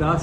10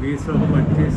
2025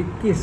21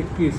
21।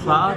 7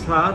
7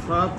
7,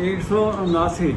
179।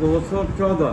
214।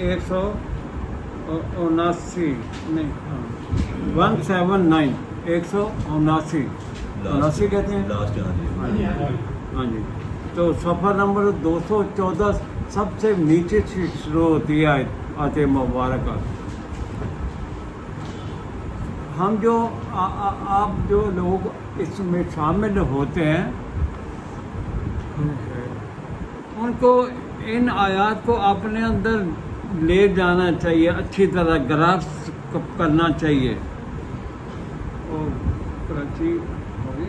179 نہیں 179 179 79 کہتے ہیں لاسٹ. ہاں جی. تو صفحہ نمبر 214 سب سے نیچے سے شروع ہوتی ہے آیت مبارکہ. ہم جو آپ جو لوگ اس میں شامل ہوتے ہیں ان کو ان آیات کو اپنے اندر لے جانا چاہیے، اچھی طرح گراسپ کرنا چاہیے. اور کراچی ہوگی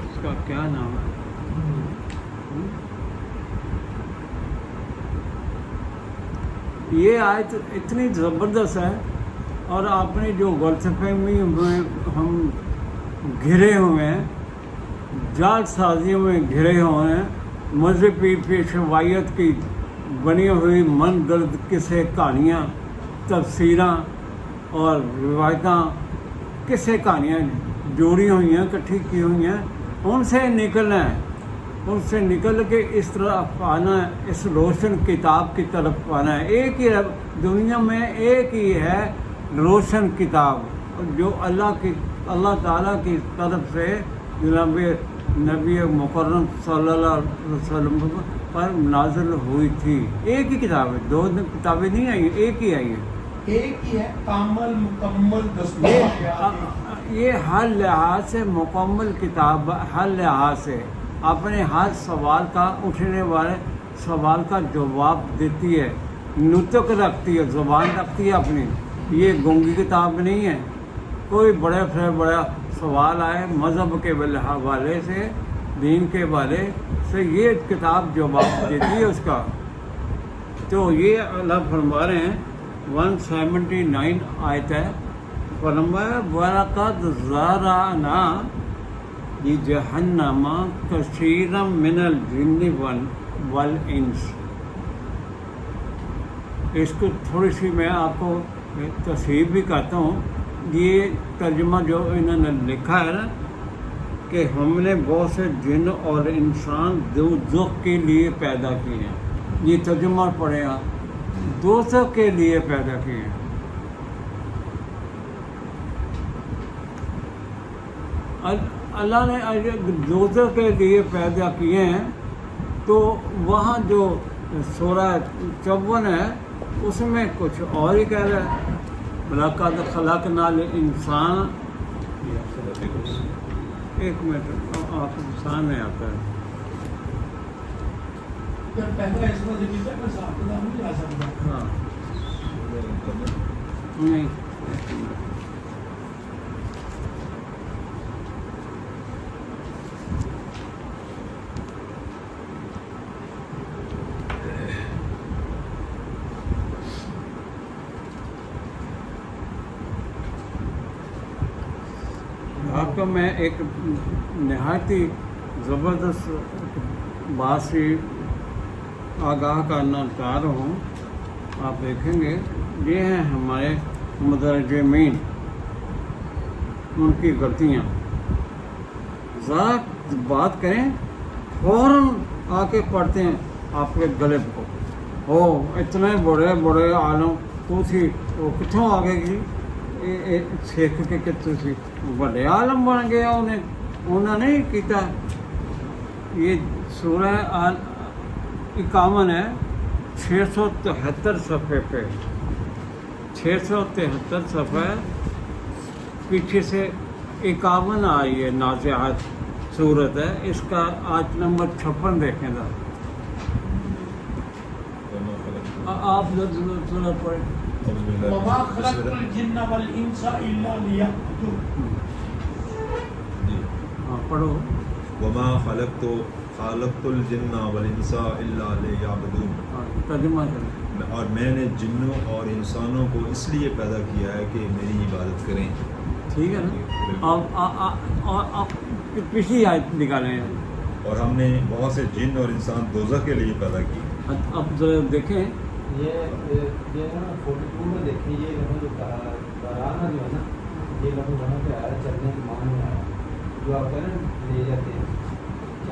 اس کا کیا نام ہے؟ یہ آیت اتنی زبردست ہے اور آپ نے جو غلط فہمی میں ہم گھرے ہوئے ہیں، جال سازیوں میں گھرے ہوئے ہیں، مذہبی پیشوائیت کی بنی ہوئی من گرد قصے کہانیاں تفسیراں اور روایتاں قصے کہانیاں جوڑی ہوئی ہیں، اکٹھی کی ہوئی ہیں، ان سے نکلنا ہے، ان سے نکل کے اس طرف آنا ہے، اس روشن کتاب کی طرف آنا ہے. ایک ہی دنیا میں ایک ہی ہے روشن کتاب جو اللہ تعالیٰ کی طرف سے جناب نبی مکرم صلی اللہ علیہ وسلم پر نازل ہوئی تھی. ایک ہی کتاب ہے، دو کتابیں نہیں آئی، ایک ہی آئی ہے. ایک ہی ہے، کامل مکمل دستور. یہ ہر لحاظ سے مکمل کتاب، ہر لحاظ سے اپنے ہر سوال کا اٹھنے والے سوال کا جواب دیتی ہے، نطق رکھتی ہے، زبان رکھتی ہے اپنی. یہ گونگی کتاب نہیں ہے. کوئی بڑے سے بڑا سوال آئے مذہب کے حوالے سے، دین کے حوالے سے، یہ کتاب جواب دیتی ہے اس کا. تو یہ اللہ فرما رہے ہیں 179 آیت ہے. فرمایا وَلَقَدْ ذَرَأْنَا لِجَهَنَّمَ كَثِيرًا مِنَ الْجِنِّ وَالْإِنسِ. اس کو تھوڑی سی میں آپ کو تصحیح بھی کرتا ہوں. یہ ترجمہ جو انہوں نے لکھا ہے نا کہ ہم نے بہت سے جن اور انسان دوزخ کے لیے پیدا کیے ہیں. یہ ترجمہ پڑھے آپ، دوزخ کے لیے پیدا کیے ہیں. اللہ نے دوزخ کے لیے پیدا کیے ہیں. تو وہاں جو سورہ 54 ہے اس میں کچھ اور ہی کہہ رہا ہے. وَلَقَدْ خَلَقْنَا الْإِنسَانَ. ایک منٹ آپ سامنے آتا ہے. پہلا اس طرح ذکر ہے، میں صاحب کا نام نہیں آ سکتا. ہاں نہیں آپ کو میں ایک نہایت ہی زبردست بات سے آگاہ کرنا چاہ رہا ہوں. آپ دیکھیں گے یہ ہیں ہمارے مترجمین، ان کی غلطیاں. ذرا بات کریں فوراً آ کے پڑھتے ہیں آپ کے گلے کو. اتنے بڑے بڑے عالم تو تھی وہ کتوں آ گئے گی سیکھ کے کتوں سی بڑے عالم بن گیا. انہیں نہیں کیتا. یہ سورہ 51 ہے 673 صفحے پہ، 673 صفحہ پیچھے سے 51 آئی ہے. نازعات صورت ہے. اس کا آیت نمبر 56 دیکھیں گا آپ. ضرورت پڑے وَمَا خَلَقْتُ الْجِنَّ وَالْإِنسَ إِلَّا لِيَعْبُدُونِ. ہاں پڑھو. وَمَا خَلَقْتُ الْجِنَّ وَالْإِنسَ إِلَّا لِيَعْبُدُونِ. ترجمہ کریں. اور میں نے جنوں اور انسانوں کو اس لیے پیدا کیا ہے کہ میری عبادت کریں. ٹھیک ہے نا. آپ پچھلی آیت نکالیں. اور ہم نے بہت سے جن اور انسان دوزخ کے لیے پیدا کیے. اب ذرا دیکھیں یہ نا 42 میں دیکھیں، یہ لفظ جو کرانا جو ہے نا، یہ لفظ وہاں پہ آیا چلنے کے معنی میں آیا جو آپ کہہ رہے ہیں لے جاتے ہیں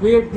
PhD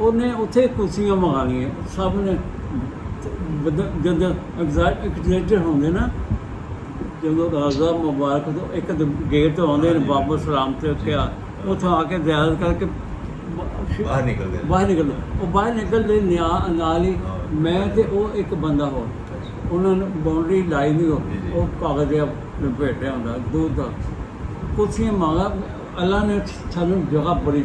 ਉਹਨੇ ਉੱਥੇ ਕੁਰਸੀਆਂ ਮੰਗਾ ਲਈਆਂ ਸਭ ਨੇ। ਜਦ ਐਗਜ਼ੈਕਟਰ ਹੁੰਦੇ ਨਾ, ਜਦੋਂ ਰਾਜ਼ਾ ਮੁਬਾਰਕ ਤੋਂ ਇੱਕ ਗੇਟ ਤੋਂ ਆਉਂਦੇ ਨੇ ਬਾਬਾ ਸਲਾਮ ਤੇ ਕਿਹਾ, ਉੱਥੋਂ ਆ ਕੇ ਜ਼ਿਆਰਤ ਕਰਕੇ ਬਾਹਰ ਨਿਕਲ ਗਏ ਉਹ ਬਾਹਰ ਨਿਕਲਦੇ ਨਾਲ ਹੀ ਮੈਂ ਤੇ ਉਹ ਇੱਕ ਬੰਦਾ ਹੋਰ, ਉਹਨਾਂ ਨੂੰ ਬਾਉਂਡਰੀ ਲਾਈ ਨਹੀਂ, ਉਹ ਕਾਗਜ਼ ਜਿਹਾ ਲਪੇਟਿਆ ਹੁੰਦਾ ਦੁੱਧ ਦਾ। ਕੁਰਸੀਆਂ ਮੰਗਾ, ਅੱਲਾ ਨੇ ਸਾਨੂੰ ਜਗ੍ਹਾ ਬੜੀ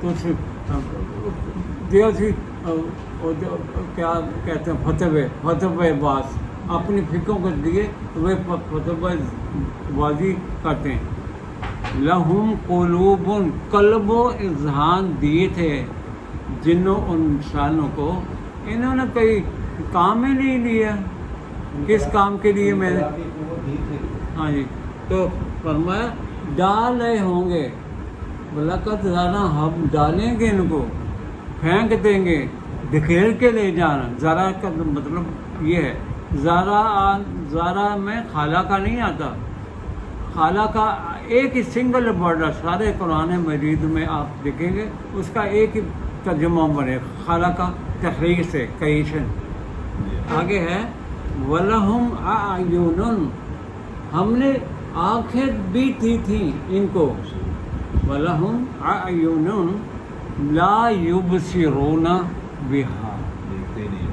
تو دیا سی کیا کہتے ہیں فتوے باز اپنی فکروں کو دیے تو وہ فتوے بازی کرتے ہیں. لہم قلوب قلب و اذہان دیے تھے جنوں ان انسانوں کو, انہوں نے کوئی کام ہی نہیں لیا. کس کام کے لیے میں نے, ہاں جی, تو فرمایا ڈال رہے ہوں گے, بلاکت ذرا ہم ڈالیں گے ان کو, پھینک دیں گے, دھکیل کے لے جانا. ذرا کا مطلب یہ ہے, ذرا میں خالہ کا نہیں آتا. خالہ کا ایک ہی سنگل ورڈ ہے سارے قرآن مجید میں آپ دیکھیں گے, اس کا ایک ہی ترجمہ بنے, خالہ کا تخریج سے کئیشن. آگے ہے وَلَهُمْ أَعْيُنٌ, ہم نے آنکھیں بھی دی تھیں ان کو. وَلَهُمْ أَعْيُنٌ لَا يُبْصِرُونَ بِهَا, دیکھتے نہیں.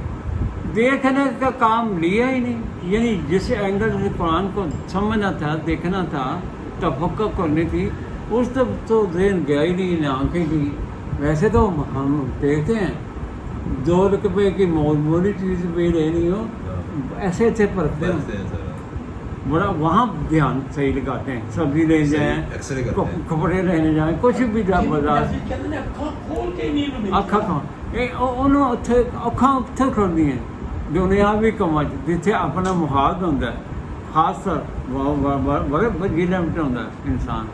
دیکھنے کا کام لیا ہی نہیں. یعنی جس اینگل سے قرآن کو سمجھنا تھا, دیکھنا تھا, تفکر کرنی تھی, اس تو ذہن گیا ہی نہیں, نہ آنکھیں کی. ویسے تو ہم دیکھتے ہیں 2 روپے کی معمولی چیز بھی لینی ہو ایسے ایسے پرکھتے ہیں, بڑا وہاں دھیان صحیح لگاتے ہیں. سبزی لے جائیں, کپڑے لینے جائیں, کچھ بھی بازار اکھا کھاؤ, انہوں اکھاں اتھے کھڑی ہیں دنیاوی کما جتنے اپنا محاذ ہوتا ہے. خاص طور بڑے بجیلا مٹ ہوتا ہے انسان.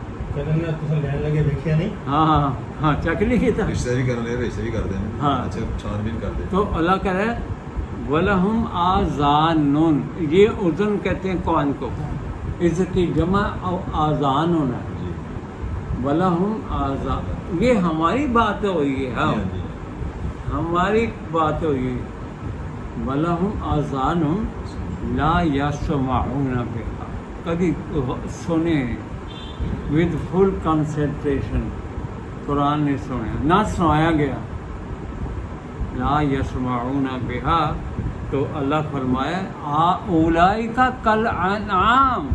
ہاں ہاں ہاں چیک نہیں کیا, رشتہ بھی کرنے, رشتہ بھی کرتے ہیں. ہاں, اچھا چھان بین کرتے. تو اللہ کہہ رہا ہے وَلَهُمْ آذَانٌ, یہ اذن کہتے ہیں کون کو, اس کی جمع آذان ہونا ہے. وَلَهُمْ آذان, یہ ہماری بات ہوئی ہے, ہماری بات ہوئی ہے. وَلَهُمْ آذَانٌ لَا يَسْمَعُونَ بِهَا, کبھی سنیں ود فل کنسنٹریشن, قرآن نے سنا نہ سنایا گیا. لا یسمعون بہا, تو اللہ فرمایا اولئک کالانعام,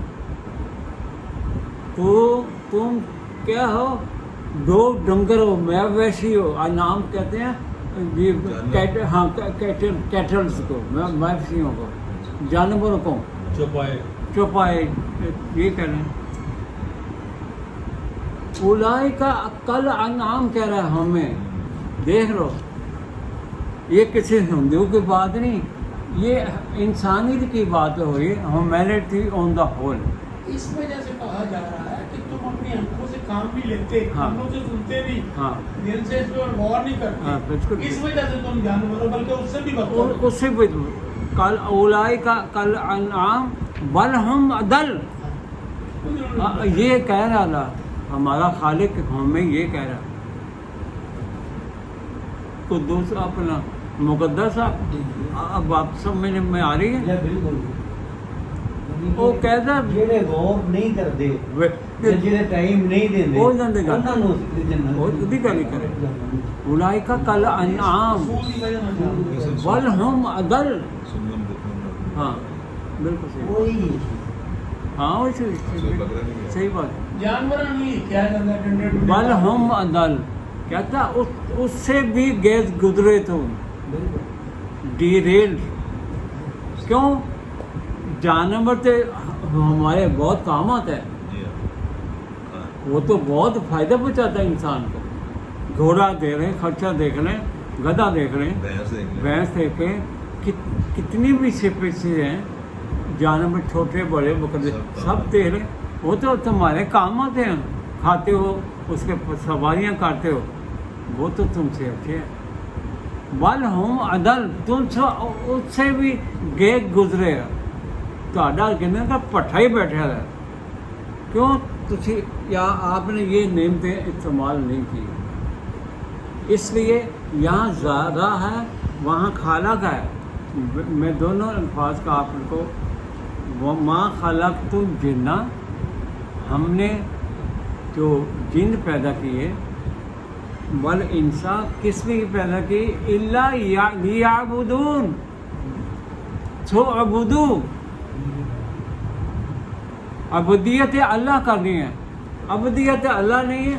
تو تم کیا ہو, 2 ڈنگر ہو, مویشی ہو. انعام کہتے ہیں یہ ہاں کیٹلس کو, مویشیوں کو, جانوروں کو, چوپائے یہ کہہ رہے ہیں. اولئک کالانعام کہہ رہا ہے ہمیں. دیکھ لو, یہ کسی ہندو کی بات نہیں, یہ انسانیت کی بات ہوئی, ہیومینٹی آن دا ہول. اس وجہ سے کہا جا رہا ہے کہ تم اپنی آنکھوں سے کام بھی لیتے, ہاں, کانوں سے سنتے بھی, ہاں, دل سے اس پر غور نہیں ہاں, کرتے. اس وجہ سے تم جانور ہو, بلکہ اس سے بھی بدتر. اس سے بھی کل اولئک کالانعام بل ہم اضل, یہ کہہ رہا اللہ ہمارا خالق ہمیں یہ کہہ رہا. قدوس اپنا مقدس, اب آپ سمجھ میں آ رہی ہے. بالکل, وہ کہتا جڑے غور نہیں کرتے, جڑے ٹائم نہیں دیندے, وہ جاندے گل, انہاں نوں جنت وہ دی گل کرے. اولئک کالانعام بل ہم اضل. ہاں بالکل صحیح, وہی ہاں وہ صحیح بات. جانور نہیں کیا جاتا ڈنڈے بل ہم اضل کہتا اس سے بھی گیس گزرے تو ڈیریل. کیوں؟ جانور تو ہمارے بہت کام آتا ہے, وہ تو بہت فائدہ پہنچاتا ہے انسان کو. گھوڑا دیکھ رہے ہیں, خرچہ دیکھ رہے ہیں, گدھا دیکھ رہے ہیں, بھینس دیکھ رہے ہیں, کتنی بھی سپیسیز ہیں, جانور چھوٹے بڑے بکرے سب دیکھ رہے ہیں. وہ تو تمہارے کام آتے ہیں, کھاتے ہو, اس کے سواریاں کرتے ہو, وہ تو تم سے اچھے ہیں. بل ہم عدل, تم سے اس سے بھی گیگ گزرے گا. تہاڈا کہنے کا پٹھا ہی بیٹھا ہے. کیوں تسی یا آپ نے یہ نعمتیں استعمال نہیں کی. اس لیے یہاں زیادہ ہے, وہاں خالق ہے. میں دونوں الفاظ کا آپ کو, وما خلقت الجن, ہم نے جو جن پیدا کیے, بل انسان کس لیے پیدا کی, الا لیعبدون, سو عبدو, عبودیت اللہ کرنی ہے. عبودیت اللہ نہیں ہے,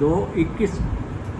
2:21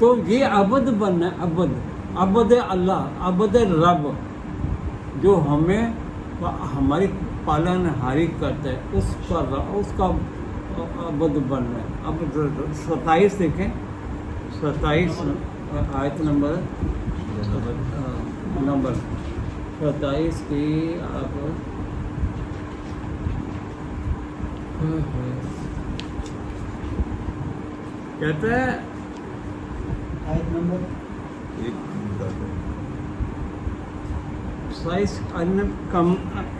تو یہ عبد بننا ہے، عبد اللہ، عبد رب، جو ہمیں ہماری پالن ہاری کرتا ہے، اس کا عبد بننا ہے. اب 27 دیکھیں، 27 آیت نمبر 27 کی آپ کہتے ہیں آیت نمبر ایک منٹ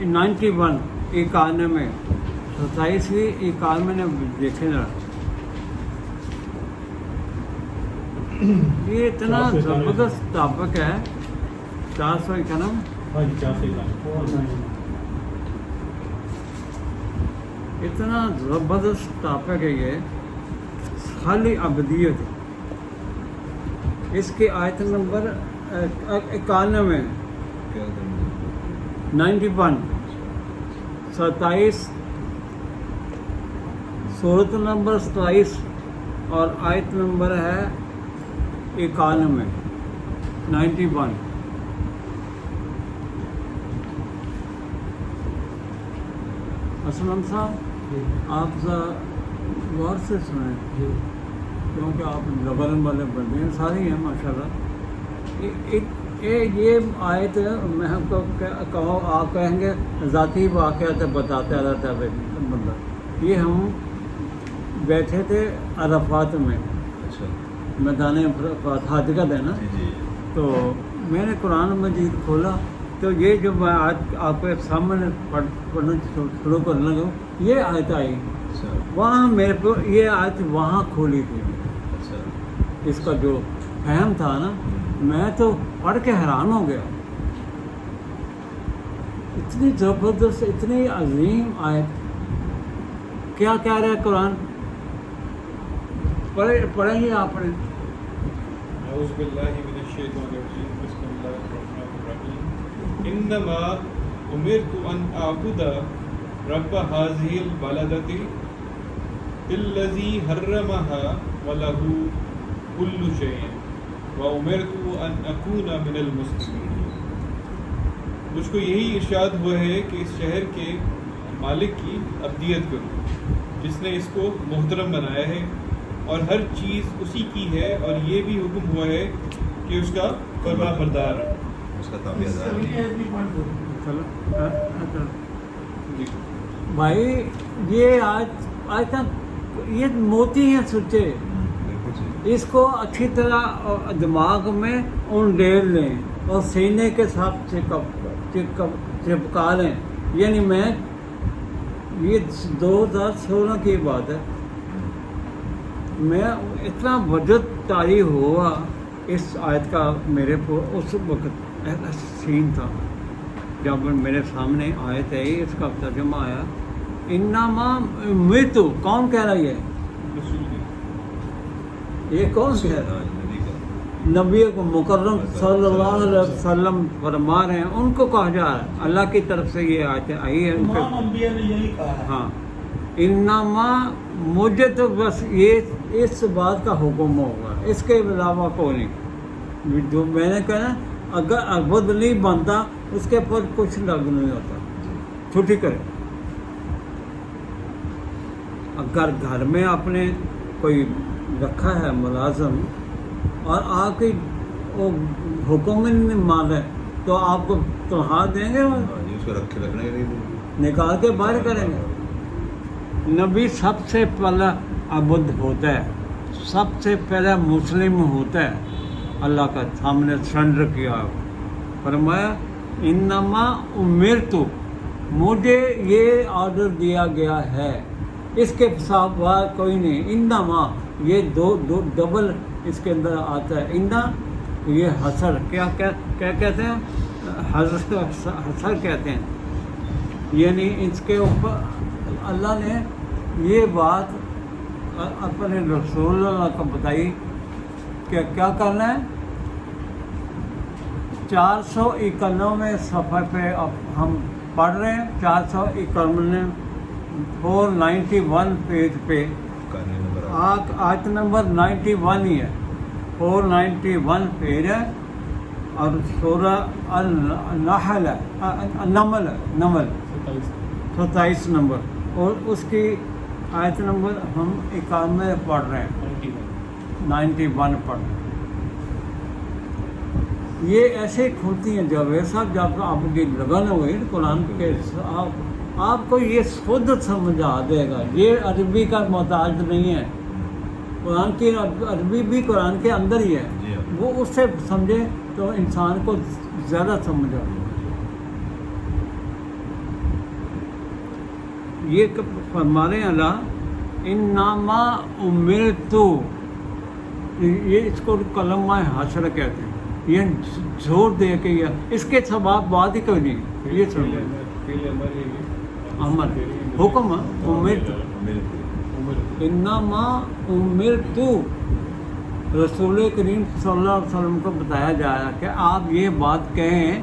91 91 27 91 نے دیکھے نا، یہ اتنا زبردست ٹاپک ہے. 491 اتنا زبردست ٹاپک ہے یہ، خالی ابدیت. اس کی آیت نمبر 91 کیا کریں 91 27 صورت نمبر 27 اور آیت نمبر ہے 91 91. اسلم صاحب آپ ذرا غور سے سنیں، کیونکہ آپ لبرن والے بندے ہیں، سارے ہیں ماشاء اللہ. یہ آیت میں ہم کو کہو آپ کہیں گے ذاتی واقعات بتاتے رہتا ہے بندہ. یہ ہم بیٹھے تھے عرفات میں، اچھا میدان عرفات، حج کا دن نا. جی جی تو میں نے قرآن مجید کھولا تو یہ جو میں آج آپ کے سامنے پڑھنا شروع کرنے لگا، یہ آیت آئی اچھا وہاں میرے کو، یہ آیت وہاں کھولی تھی. اچھا اس کا جو فہم تھا نا، میں تو پڑھ کے حیران ہو گیا. اتنی زبردست، اتنی عظیم آیت. کیا کہہ رہا ہے قرآن؟ پڑھیں گے آپ نے؟ اعوذ باللہ من الشیطان الرجیم، بسم اللہ الرحمن الرحیم. انما امرت ان اعبد رب هذه البلدة الذي حرمها وله كل شيء وامرت ان اكون من المسلمين. مجھ کو یہی ارشاد ہوا ہے کہ اس شہر کے مالک کی عبدیت کروں، جس نے اس کو محترم بنایا ہے اور ہر چیز اسی کی ہے، اور یہ بھی حکم ہوا ہے کہ اس کا فرما بردار ہو. اس کا تابع دار چلو جی. بھائی یہ آج تک یہ موتی ہیں سچے، بالکل صحیح. اس کو اچھی طرح دماغ میں انڈیل لیں اور سینے کے ساتھ چپکا لیں. یعنی میں یہ 2016 کی بات ہے، میں اتنا وجد طاری ہوا اس آیت کا میرے کو. اس وقت ایسا سین تھا جب میرے سامنے آیت ہے، اس کا ترجمہ آیا انما امرتو. کون کہہ رہا ہے رسول کی یہ کون کہہ رہا ہے؟ نبی کا نبی کو مکرم صلی اللہ علیہ وسلم فرما رہے ہیں، ان کو کہا جا رہا ہے. اللہ کی طرف سے یہ آیتیں آئی ہیں ان کے. تمام انبیاء نے یہی کہا ہے. ہاں انما، مجھے تو بس یہ اس بات کا حکم ہوگا، اس کے علاوہ کوئی نہیں. جو میں نے کہا اگر عبد نہیں بنتا اس کے پر کچھ لگ نہیں ہوتا. چھٹی کرے. اگر گھر میں آپ نے کوئی رکھا ہے ملازم اور آپ کی وہ حکم نہیں مانے تو آپ کو تنخواہ دیں گے، ہاں جی، اس کو رکھنے کے لیے نکال کے باہر کریں گے. نبی سب سے پہلا عبد ہوتا ہے، سب سے پہلا مسلم ہوتا ہے. اللہ کا سامنے سرنڈر کیا، فرمایا انما امرتو، مجھے یہ آرڈر دیا گیا ہے، اس کے ساتھ کوئی نہیں. انما یہ دو ڈبل اس کے اندر آتا ہے. انا یہ حسر، کیا کہتے ہیں؟ حسر کہتے ہیں. یعنی اس کے اوپر اللہ نے یہ بات اپنے رسول اللہ کو بتائی کہ کیا کرنا ہے. 491 صفحے پہ اب ہم پڑھ رہے ہیں. 491 491 پیج پہ کرنے نمبر آیت نمبر 91 ہی ہے. 491 پیج ہے اور سورہ النحل ہے، نمل 27 نمبر، اور اس کی آیت نمبر ہم 91 پڑھ رہے ہیں، 91 پڑھ رہے ہیں۔ یہ ایسے کھلتی ہیں جاوید صاحب، جب آپ کی لگن ہوئی قرآن کے آپ کو یہ خود سمجھا دے گا، یہ عربی کا محتاج نہیں ہے، قرآن کی عربی بھی قرآن کے اندر ہی ہے، وہ اس سے سمجھے تو انسان کو زیادہ سمجھ آ یہ فرمانے اللہ انما امرتو، یہ اس کو کلمہ حشر کہتے ہیں، یہ زور دے کے اس کے ثواب بعد ہی کوئی نہیں، یہ امر حکم امرتو، انما امرتو، رسول کریم صلی اللہ علیہ وسلم کو بتایا جا رہا کہ آپ یہ بات کہیں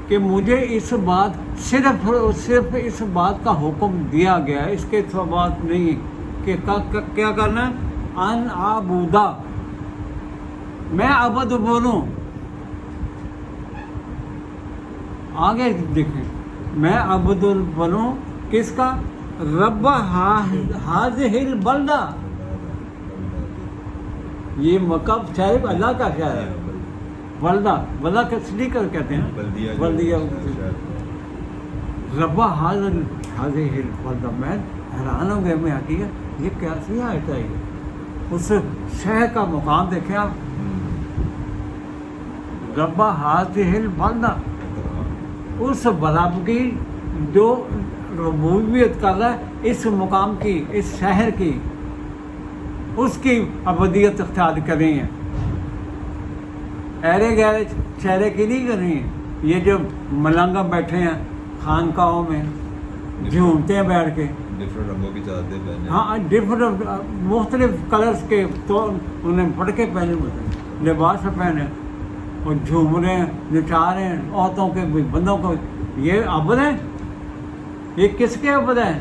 کہ مجھے اس بات صرف اس بات کا حکم دیا گیا ہے، اس کے ثوابات نہیں کہ کیا کرنا ہے، ان عبودا، میں عبد بولوں، آگے دیکھیں، میں عبد بولوں کس کا، رب ہذہ البلدہ، یہ مکہ شہر اللہ کا شہر ہے، بلدہ کا سلیکر کہتے ہیں، بلدیہ، رب ہذہ البلدہ، میں حیران ہو گیا، میں حقیقت یہ کیسی آیت ہے، اس شہر کا مقام دیکھیں آپ، رب ہذہ البلدہ، اس بلد کی جو ربوبیت کر رہا ہے اس مقام کی، اس شہر کی، اس کی ابدیت اختیار کر رہی ہیں، ایرے گہرے چہرے کی نہیں کر رہی ہیں، یہ جو ملنگا بیٹھے ہیں خانقاہوں میں جھومتے ہیں بیٹھ کے، ڈفرنٹ رنگوں کی چادریں پہنے، ہاں ڈفرنٹ مختلف کلرز کے، تو انہیں پٹکے پہنے ہوتے ہیں، لباس پہنے اور جھوم رہے ہیں، نچا رہے ہیں عورتوں کے بندوں کو، یہ عبد ہیں، یہ کس کے عبد ہیں،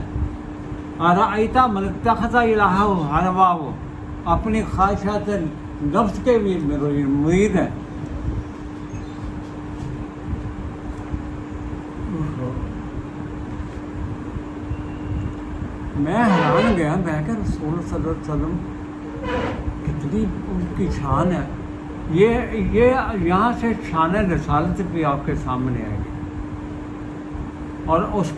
ارائیتا من اتخذ الہہ ہواہ، اپنی خواہشات نفس کے بھی مرید ہیں۔ میں حیران گیا، میں کہ رسول صلی اللہ علیہ وسلم کتنی ان کی شان ہے، یہ یہاں سے شان رسالت بھی آپ کے سامنے آئے گی، اور اس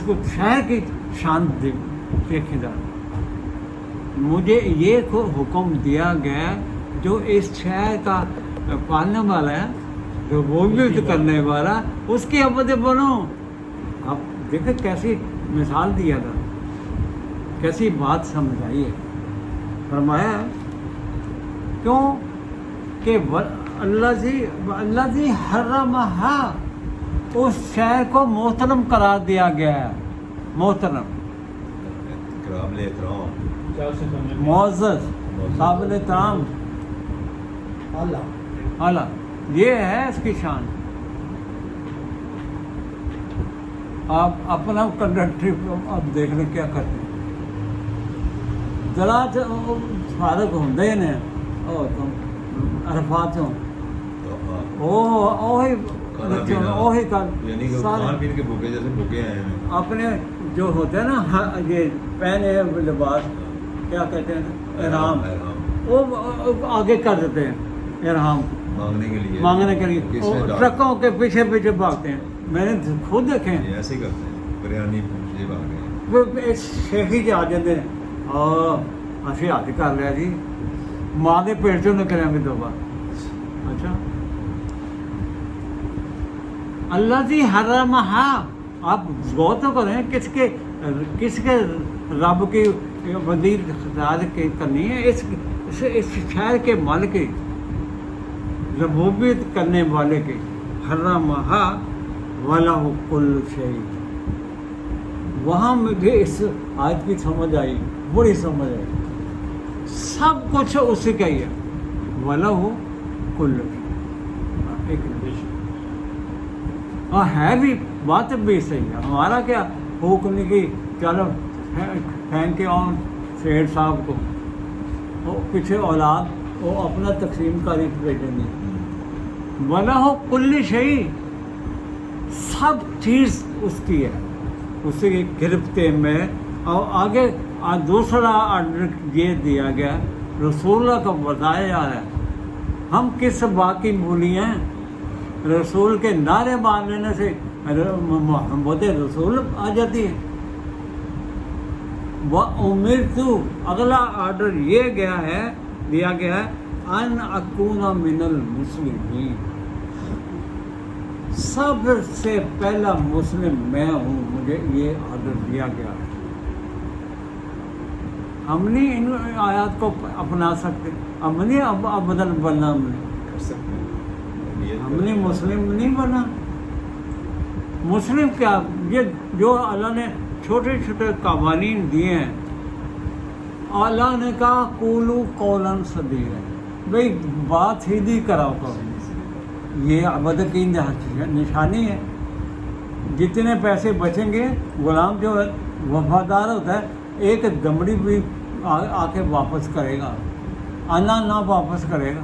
کو شہر کی شان دیکھے جا، مجھے یہ حکم دیا گیا جو اس شہر کا پالنے والا ہے، جو ربوبیت کرنے والا، اس کی عبد بنو۔ آپ دیکھیں کیسی مثال دیا تھا، کیسی بات سمجھائی ہے، فرمایا کیوں کہ اللہ جی حرمہا، اس شہر کو محترم قرار دیا گیا ہے، محترم، قابل احترام، معزز، قابل احترام، اعلیٰ، یہ ہے اس کی شان۔ آپ اپنا کنڈکٹری آپ دیکھ لیں کیا کرتے ہیں، ذرا فارغ ہوندے نے عرفات ہوں، وہی یعنی کہ کھان پین کے بھوکے جیسے بھوکے آئے ہیں، اپنے جو ہوتے ہیں نا یہ پہنے لباس کیا کہتے ہیں، احرام، وہ آگے کر دیتے ہیں، احرام مانگنے کے لیے ٹرکوں کے پیچھے پیچھے بھاگتے ہیں، میں نے خود دیکھے ہیں، ایسے ہی کرتے ہیں، بریانی یہ بھاگ گئے، شیخی جی آ جاتے ہیں، اسی ہاتھ کر لیا جی، ماں کے پیٹ چوں نکلیں گے دوبارہ۔ اچھا، اللہ جی حرمہا، آپ غور تو کریں کس کے رب کی وزیر اختیار کرنی ہے، اس شہر کے مالک کی، ربوبیت کرنے والے کے، حرمہا وَلَهُ كُلُّ شَيْءٍ۔ وہاں مجھے اس آیت کی سمجھ آئی، بڑی سمجھ آئی، سب کچھ اسی کا ہی ہے، وَلَهُ كُلُّ شَيْءٍ، ایک اور ہے بھی، بات بھی صحیح ہے، ہمارا کیا حکم نہیں کہ چلو پھینک کے آؤں سیٹ صاحب کو، پیچھے اولاد وہ اپنا تقسیم کاری بھیجیں گے. وَلَهُ كُلِّ شَيْءٍ، سب چیز اس کی ہے، اسی گرفتے میں. اور آگے دوسرا آرڈر یہ دیا گیا رسول اللہ کو بتایا جا رہا ہے. ہم کس بات کی بولی ہیں؟ رسول کے نعرے مار لینے سے محمد رسول آ جاتی ہے. وَأُمِرْتُ، اگلا آرڈر یہ دیا گیا ہے ان اکون من المسلمین، سب سے پہلا مسلم میں ہوں، مجھے یہ آرڈر دیا گیا ہے. ہم نہیں ان آیات کو اپنا سکتے، ہم نہیں ابدل بننا، کر سکتے ہیں. ہم نے مسلم نہیں بنا. مسلم کیا؟ یہ جو اللہ نے چھوٹے چھوٹے قوانین دیے ہیں. اللہ نے کہا قولوا قولا سدیدا، بھئی بات سیدھی کراؤ کرو. یہ عبد کی نشانی ہے. جتنے پیسے بچیں گے، غلام جو وفادار ہوتا ہے ایک دمڑی بھی آ کے واپس کرے گا، آنا نہ واپس کرے گا.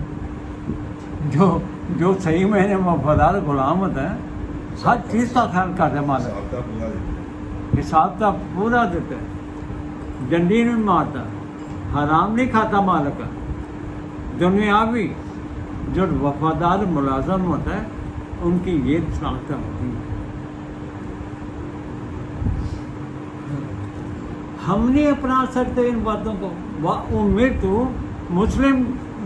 جو صحیح میں وفادار غلام ہوتا ہے ہر چیز کا خیال کرتا ہے، مالک حساب کا پورا دیتا ہے، ڈنڈی نہیں مارتا، حرام نہیں کھاتا مالک کا. دنیاوی جو وفادار ملازم ہوتا ہے ان کی یہ طاقت ہوتی ہے. ہم نہیں اپنا سکتے ان باتوں کو. وَأُمِرْتُ،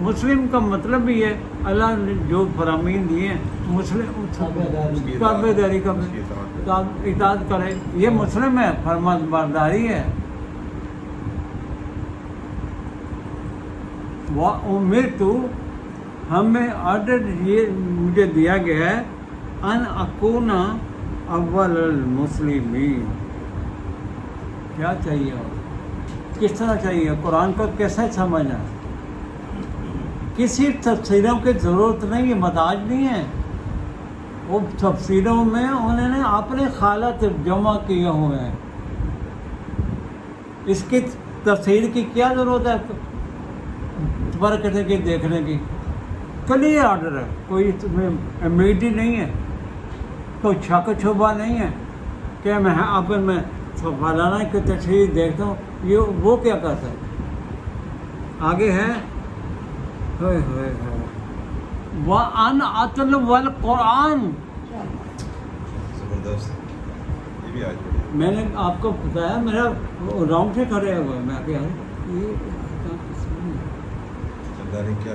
مسلم کا مطلب بھی ہے اللہ نے جو فرامین دیے ہیں مسلم تابع داری کا اطاعت کرے. یہ مسلم ہے، فرمان برداری ہے. وَأُمِرْتُ، ہمیں آرڈر یہ مجھے دیا گیا ہے ان اکون اول المسلمین. کیا چاہیے اور کس طرح چاہیے؟ قرآن کو کیسے سمجھنا؟ کسی تفسیروں کی ضرورت نہیں ہے، محتاج نہیں ہے. وہ تفسیروں میں انہوں نے اپنے خیالات جمع کیے ہوئے ہیں. اس کی تفسیر کی کیا ضرورت ہے برکتیں کی دیکھنے کی؟ کلیئر آرڈر ہے، کوئی امیڈی نہیں ہے، کوئی شک شبہ نہیں ہے کہ میں فلانا کی تشریح دیکھتا ہوں یہ وہ کیا کرتا ہے. آگے ہے وَأَنْ أَتْلُوَ الْقُرْآنَ. زبردست. یہ بھی آج پڑھی. میں نے آپ کو بتایا میرا راؤنڈ سے کھڑے ہوئے، میں کیا ہے کیا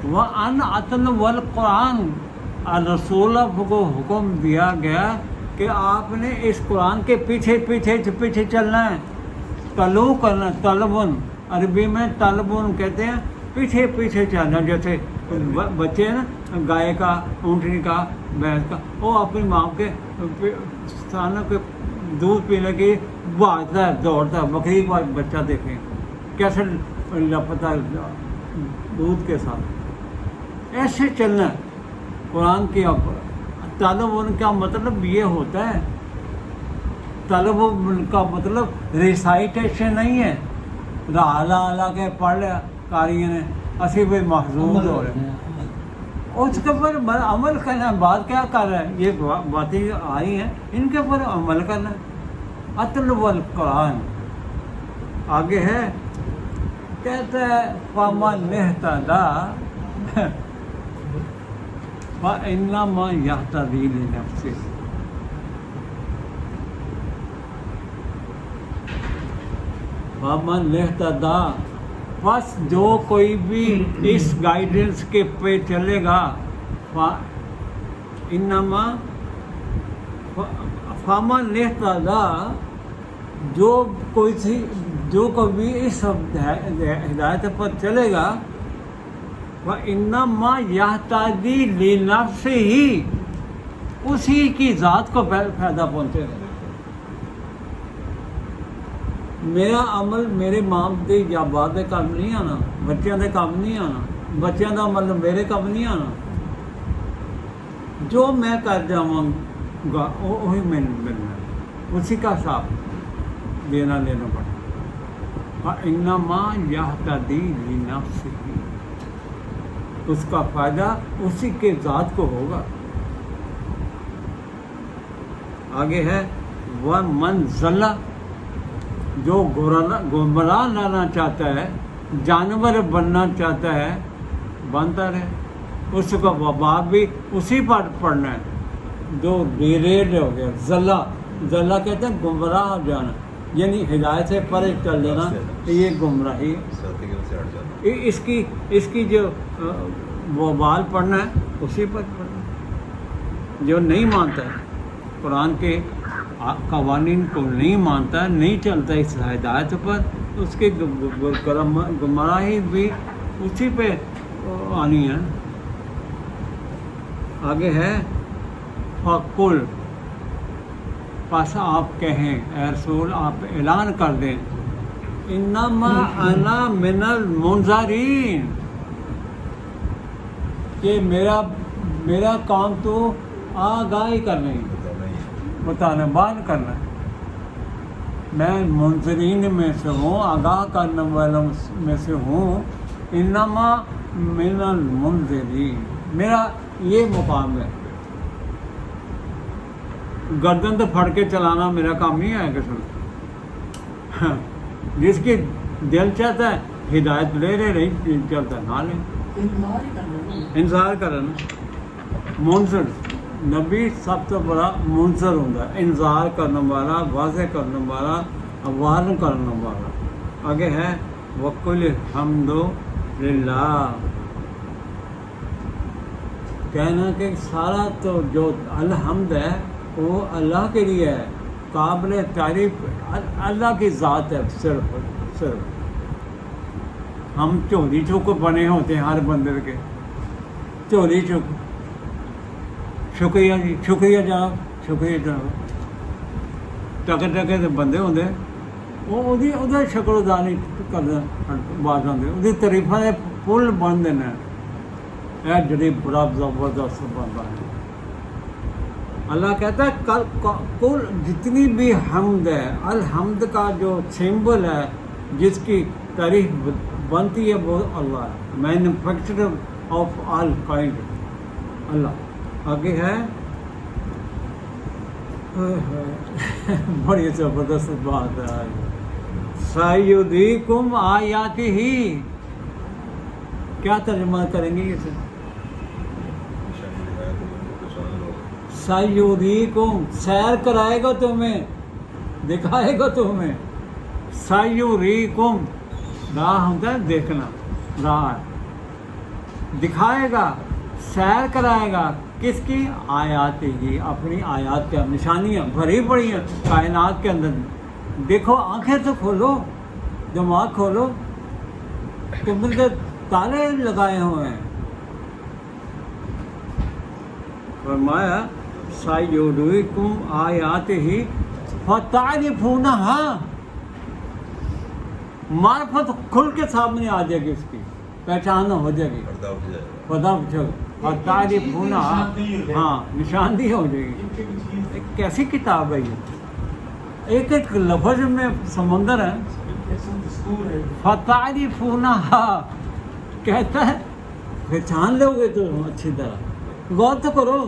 وَأَنْ أَتْلُوَ الْقُرْآنَ. رسول کو حکم دیا گیا کہ آپ نے اس قرآن کے پیچھے چلنا ہے، تلو کرنا. طلبن عربی میں طلبن کہتے ہیں پیچھے چلنا. جیسے بچے ہیں نا، گائے کا، اونٹنی کا، بھینس کا، وہ اپنی ماں کے ستانوں کے دودھ پینے کی بھاگتا ہے، دوڑتا ہے. بکری کا بچہ دیکھیں کیسے لپتا ہے دودھ کے ساتھ. ایسے چلنا ہے قرآن کی. طلب ان کا مطلب یہ ہوتا ہے، طلب ان کا مطلب ریسائٹیشن نہیں ہے، اعلیٰ کے پڑھ لیا قاری نے اسی بھی محظوظ ہو رہے ہیں. اس کے اوپر عمل کرنا. بات کیا کر رہا ہے؟ یہ باتیں آئی ہیں ان کے اوپر عمل کرنا. اطلب القرآن. آگے ہے کہتا ہے فَمَنِ اهْتَدَىٰ فَإِنَّمَا يَهْتَدِي لِنَفْسِهِ. فَمَنِ اهْتَدَىٰ، بس جو کوئی بھی اس گائیڈنس کے پہ چلے گا، انما فَمَنِ اهْتَدَىٰ، جو کوئی بھی اس ہدایت پر چلے گا، وَإِنَّمَا يَهْتَدِي لِنَفْسِهِ، اسی کی ذات کو فائدہ پہنچے گا. میرا عمل میرے ماں دے یا باپ دے کام نہیں آنا، بچیاں دے کام نہیں آنا، بچیاں دا عمل میرے کام نہیں آنا. جو میں کر جاواں گا وہی میں ملنا، اسی کا حساب دینا لینا پڑتا. فَإِنَّمَا يَهْتَدِي لِنَفْسِهِ. اس کا فائدہ اسی کے ذات کو ہوگا. آگے ہے وہ من ضلع جو گمراہ لانا چاہتا ہے، جانور بننا چاہتا ہے، بنتا رہے، اس کا وبا بھی اسی پر پڑنا ہے. جو ڈیریڈ ہو گیا، ضلع کہتے ہیں گمراہ ہو جانا، یعنی ہدایت سے پرے چل جانا، تو یہ گمراہی. ساتھی سے ہٹ جانا. اس کی جو وبال پڑھنا ہے اسی پر پڑھنا ہے. جو نہیں مانتا ہے قرآن کے قوانین کو، نہیں مانتا ہے، نہیں چلتا اس ہدایت پر، اس کی گمراہی بھی اسی پہ آنی ہے. آگے ہے فقل، پس آپ کہیں اے رسول، آپ اعلان کر دیں، انما انا من المنذرین، کہ میرا کام تو آگاہی کرنا ہے، بتانا، بیان کرنا ہے. میں منذرین میں سے ہوں، آگاہ کرنے والوں میں سے ہوں. انما من المنذرین، میرا یہ مقام ہے. گردن تو پھڑ کے چلانا میرا کام نہیں ہے. کسی جس کی دل چاہتا ہے ہدایت لے نہیں چلتا نہ لیں، انتظار ہی کرنا. انتظار کرنا. منظر نبی سب تو بڑا منظر ہوتا ہے، انتظار کرنے والا، واضح کرنے والا، وارن کرنے والا. آگے ہے وَقُلِ الْحَمْدُ لِلَّهِ، کہنا کہ سارا تو جو الحمد ہے وہ اللہ کے لیے ہے، قابل تعریف اللہ کی ذات ہے. صرف ہم چوری چوک بنے ہوتے ہیں ہر بندے کے، چوری چوک. شکریہ جی، شکریہ جناب، شکریہ جناب. ٹکے ٹکے کے بندے ہوتے وہ شکر ادا نہیں کرتے، بات آتے وہ تعریفاں کے پل بن دینا. اے جڑی بڑا زبردست بندہ ہے. اللہ کہتا ہے کل جتنی بھی حمد ہے، الحمد کا جو سمبل ہے جس کی تعریف بنتی ہے وہ اللہ ہے. مینوفیکچرر آف آل کائنڈ اللہ. آگے ہے بڑی زبردست بات ہے، سیدیکم آیاتہ، کیا ترجمہ کریں گے اسے؟ سیدیکم، سیر کرائے گا تمہیں، دکھائے گا تمہیں. سیدیکم، راہ ہوتا ہے دیکھنا، راہ دکھائے گا، سیر کرائے گا. کس کی؟ آیات ہی، اپنی آیات کے نشانیاں بھری پڑی ہیں کائنات کے اندر. دیکھو، آنکھیں تو کھولو، دماغ کھولو، تم نے تالے لگائے ہوئے ہیں. فرمایا سیدیکم آیات ہی فتعرفونہا، معرفت کھل کے سامنے آ جائے گی، اس کی پہچان ہو جائے گی، پردہ اٹھ جائے گا. پتہ پوچھو اور تعریفونہا، ہاں نشاندہی ہو جائے گی. کیسی کتاب ہے یہ؟ ایک ایک لفظ میں سمندر ہے. فتعرفونہا کہتا ہے پہچان لو گے تو اچھی طرح، غور تو کرو،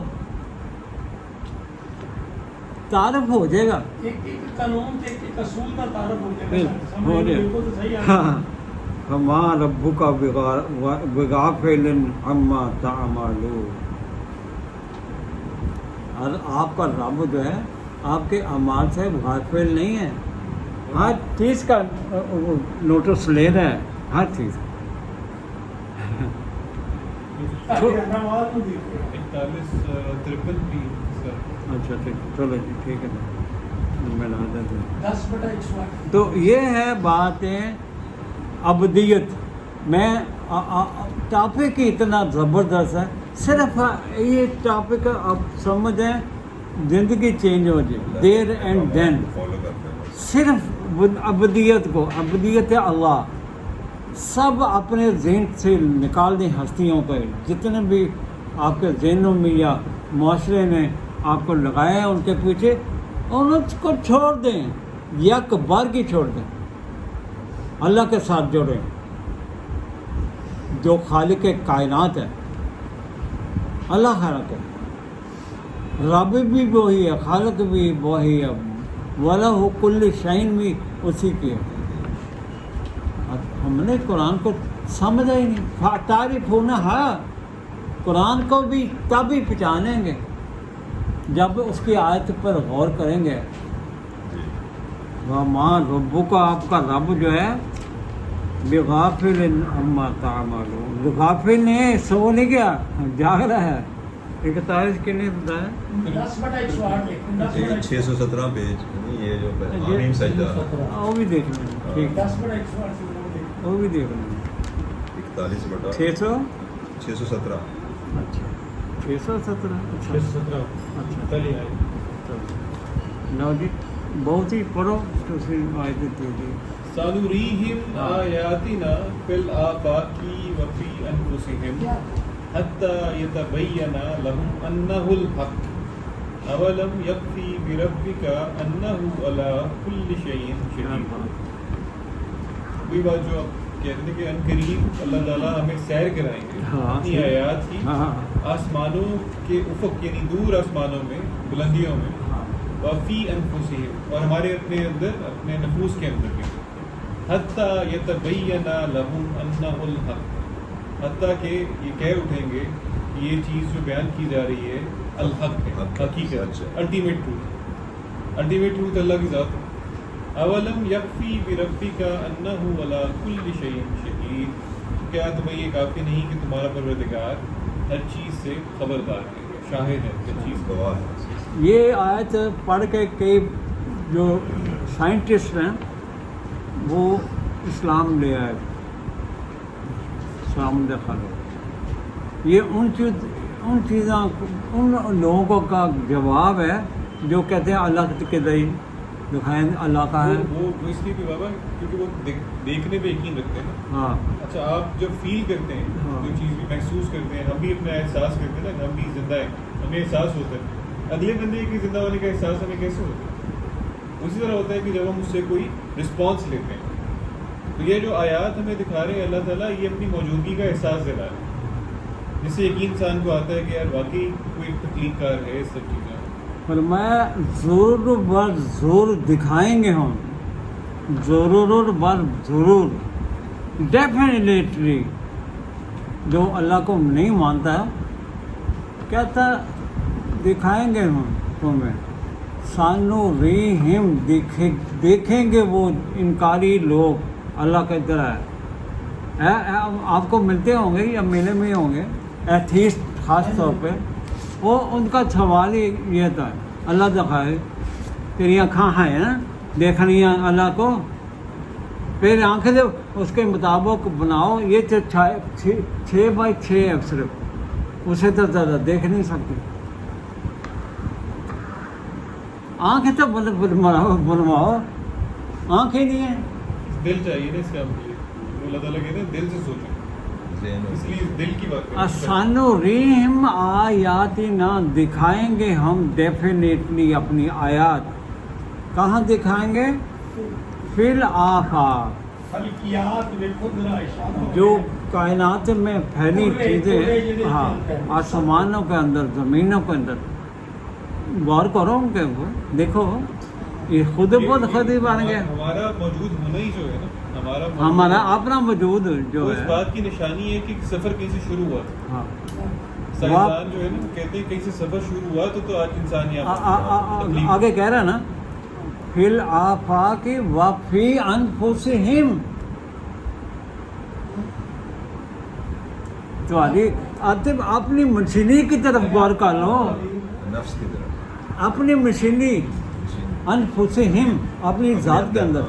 تعارف ہو جائے گا. ایک قانون ایک اصول کا تعارف ہو جائے گا. ہو جائے بالکل تو صحیح ہے. ہاں. فما ربک بغافل عما تعملون، اور آپ کا رب جو ہے آپ کے اعمال سے غافل نہیں ہے، ہر چیز کا نوٹس لے رہا ہے، ہر چیز. احکامات کو دیکھو. 41-53 بھی سر. اچھا ٹھیک، چلو جی ٹھیک ہے، میں لا دیتا ہوں. 10/108. تو یہ ہے باتیں ابدیت میں. ٹاپک ہی اتنا زبردست ہے، صرف یہ ٹاپک آپ سمجھیں زندگی چینج ہو جائے. دیر اینڈ دین فالو کرتے ہیں. صرف ابدیت کو، ابدیت اللہ سب اپنے ذہن سے نکال دیں. ہستیوں کو جتنے بھی آپ کے ذہنوں میں یا معاشرے نے آپ کو لگایا ہے ان کے پیچھے، ان کو چھوڑ دیں، یک بار کی چھوڑ دیں، اللہ کے ساتھ جوڑیں. جو خالق کائنات ہے، اللہ خالق ہے، رب بھی وہی ہے، خالق بھی وہی ہے، وَلَهُ كُلُّ شَيْءٍ بھی اسی کی ہے۔ ہم نے قرآن کو سمجھا ہی نہیں، تعریف ہونا ہے، قرآن کو بھی تب ہی پہچانیں گے جب اس کی آیت پر غور کریں گے۔ وَمَا رَبُّكَ، آپ کا رب جو ہے، بِغَافِلٍ عَمَّا تَعْمَلُونَ، غافل نہیں، سو نہیں گیا، جاگ رہا ہے۔ 41 کے لیے بتایا 617 پیج، یہ جو آمین سجدہ، وہ بھی دیکھ لیں، ٹھیک، وہ بھی دیکھ لیں، 41 بٹا 617، 617۔ اچھا 617، اچھا 617 اچھا، پہلی آیت۔ لو جی بہت ہی پڑھو تو پھر آیتیں دیجیے۔ سَنُرِيهِمْ آيَاتِنَا فِي الْآفَاقِ وَفِي أَنفُسِهِمْ حَتَّى يَتَبَيَّنَ لَهُمْ أَنَّهُ الْحَقُّ أَوَلَمْ يَكْفِ بِرَبِّكَ أَنَّهُ عَلَى كُلِّ شَيْءٍ شَهِيدٌ۔ وہی بات جو آپ کہتے ہیں کہ ان قریب اللہ تعالیٰ ہمیں سیر کرائیں گے اپنی آیات کی آسمانوں کے افق، یعنی دور آسمانوں میں، بلندیوں میں، وفی انفسہم، اور ہمارے اپنے اندر، اپنے نفوس کے اندر بھی، حتیٰ یتبین لہم انہ الحق، حتیٰ کہ یہ کہہ اٹھیں گے کہ یہ چیز جو بیان کی جا رہی ہے الحق ہے، حقیقت، الٹیمیٹ ٹروتھ، الٹیمیٹ ٹروتھ اللہ کی ذات ہے۔ اولم یکفی بربک انہ علی کل شیء شہید، کیا تمہیں یہ کافی نہیں کہ تمہارا پروردگار ہر چیز سے خبردار ہے، شاہد ہے، ہر چیز گواہ ہے۔ یہ آیت پڑھ کے کئی جو سائنٹسٹ ہیں وہ اسلام لے آئے، اسلام دکھا لو۔ یہ ان چیزوں، ان لوگوں کا جواب ہے جو کہتے ہیں اللہ کے ذریعے دکھائیں اللہ کا ہے۔ وہ اس لیے بھی بابا کیونکہ وہ دیکھنے پہ یقین رکھتے ہیں نا۔ ہاں اچھا، آپ جب فیل کرتے ہیں، جو چیز بھی محسوس کرتے ہیں، ہم بھی اپنا احساس کرتے ہیں نا، ہم بھی زندہ ہیں، ہمیں احساس ہوتا ہے، اگلے بندے کی زندہ ہونے کا احساس ہمیں کیسے ہوتا ہے؟ اسی طرح ہوتا ہے کہ جب ہم اس سے کوئی رسپانس لیتے ہیں، تو یہ جو آیات ہمیں دکھا رہے ہیں اللہ تعالیٰ، یہ اپنی موجودگی کا احساس دلا رہے ہیں، جس سے یقین انسان کو آتا ہے کہ یار واقعی کوئی تخلیق کار ہے، اس سب چیزیں۔ فرمایا ضرور بر ضرور دکھائیں گے ہم، ضرور بر ضرور، ڈیفینیٹلی۔ جو اللہ کو نہیں مانتا کہتا دکھائیں گے ہم تمہیں، سَنُرِيهِمْ، دیکھیں گے وہ انکاری لوگ اللہ کے طرح ہے۔ آپ کو ملتے ہوں گے یا ملے میں ہوں گے ایتھیسٹ خاص طور پہ، وہ ان کا سوال ہی یہ تھا، اللہ دکھائے، تیری آنکھاں ہیں نا دیکھنی ہے اللہ کو، پھر آنکھیں سے اس کے مطابق بناؤ، یہ تو 6x6 ہے صرف، اسے تو زیادہ دیکھ نہیں سکتے، آنکھیں تو بنواؤ، آنکھیں نہیں ہیں۔ دل چاہیے نا اس کام کے لیے، اللہ تعالیٰ کہتے ہیں دل سے سوچیں، اس لیے دل کی بات کریں۔ سَنُرِيهِمْ آیاتنا، دکھائیں گے ہم ڈیفینیٹلی اپنی آیات، کہاں دکھائیں گے؟ فی الآفاق، خلقیات میں قدرہ اشارہ، جو کائنات میں پھیلی چیزیں، ہاں آسمانوں کے اندر، زمینوں کے اندر، غور کرو کہ دیکھو یہ خود ہی بن گیا، ہمارا موجود ہونا ہی جو ہے نا، ہمارا اپنا وجود جو وہ اس ہے، بات کی نشانی ہے کہ سفر کہیں سے شروع ہوا تھا۔ ہاں سائنسدان جو ہے نا کہتے ہیں کہیں سے سفر شروع ہوا تو آج انسان یہاں آگے کہہ رہا نا، فی الآفاق وفی انفسہم، تو اپنی مشینی کی طرف غور کر لو، نفس کی طرف، اپنی مشینی، انفسہم، اپنی ذات کے اندر،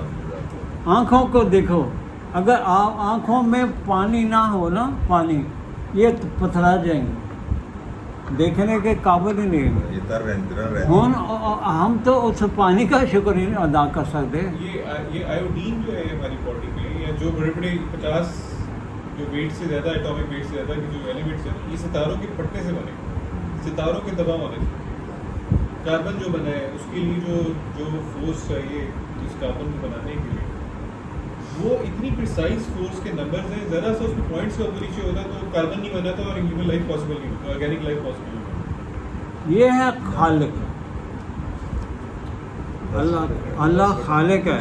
آنکھوں کو دیکھو، اگر آنکھوں میں پانی نہ ہو نا، پانی یہ پتھرا جائیں گے، دیکھنے کے قابل ہی نہیں ہے۔ یہ تر رہتے ہم تو اس پانی کا شکر ہی ادا کر سکتے۔ یہ آیوڈین جو ہے ہماری باڈی میں، یا جو بڑے بڑے 50 جو ویٹ سے زیادہ، ایٹامک ویٹ سے زیادہ کی جو ایلیمنٹس ہیں، یہ ستاروں کے پٹے سے بنے، ستاروں کے دباؤ والے۔ کاربن جو بنا ہے اس کے لیے جو فورس چاہیے اس کاربن کو بنانے کے لیے، وہ اتنی پریسائز فورس کے نمبرز ہیں, ذرا سا اس میں پوائنٹس کا اوپر نیچے ہوتا تو کاربن نہیں بنا تھا اور ہیومن لائف پاسبل نہیں ہوتا, آرگینک لائف پاسبل نہیں ہوتا. یہ ہے خالق, اللہ خالق ہے.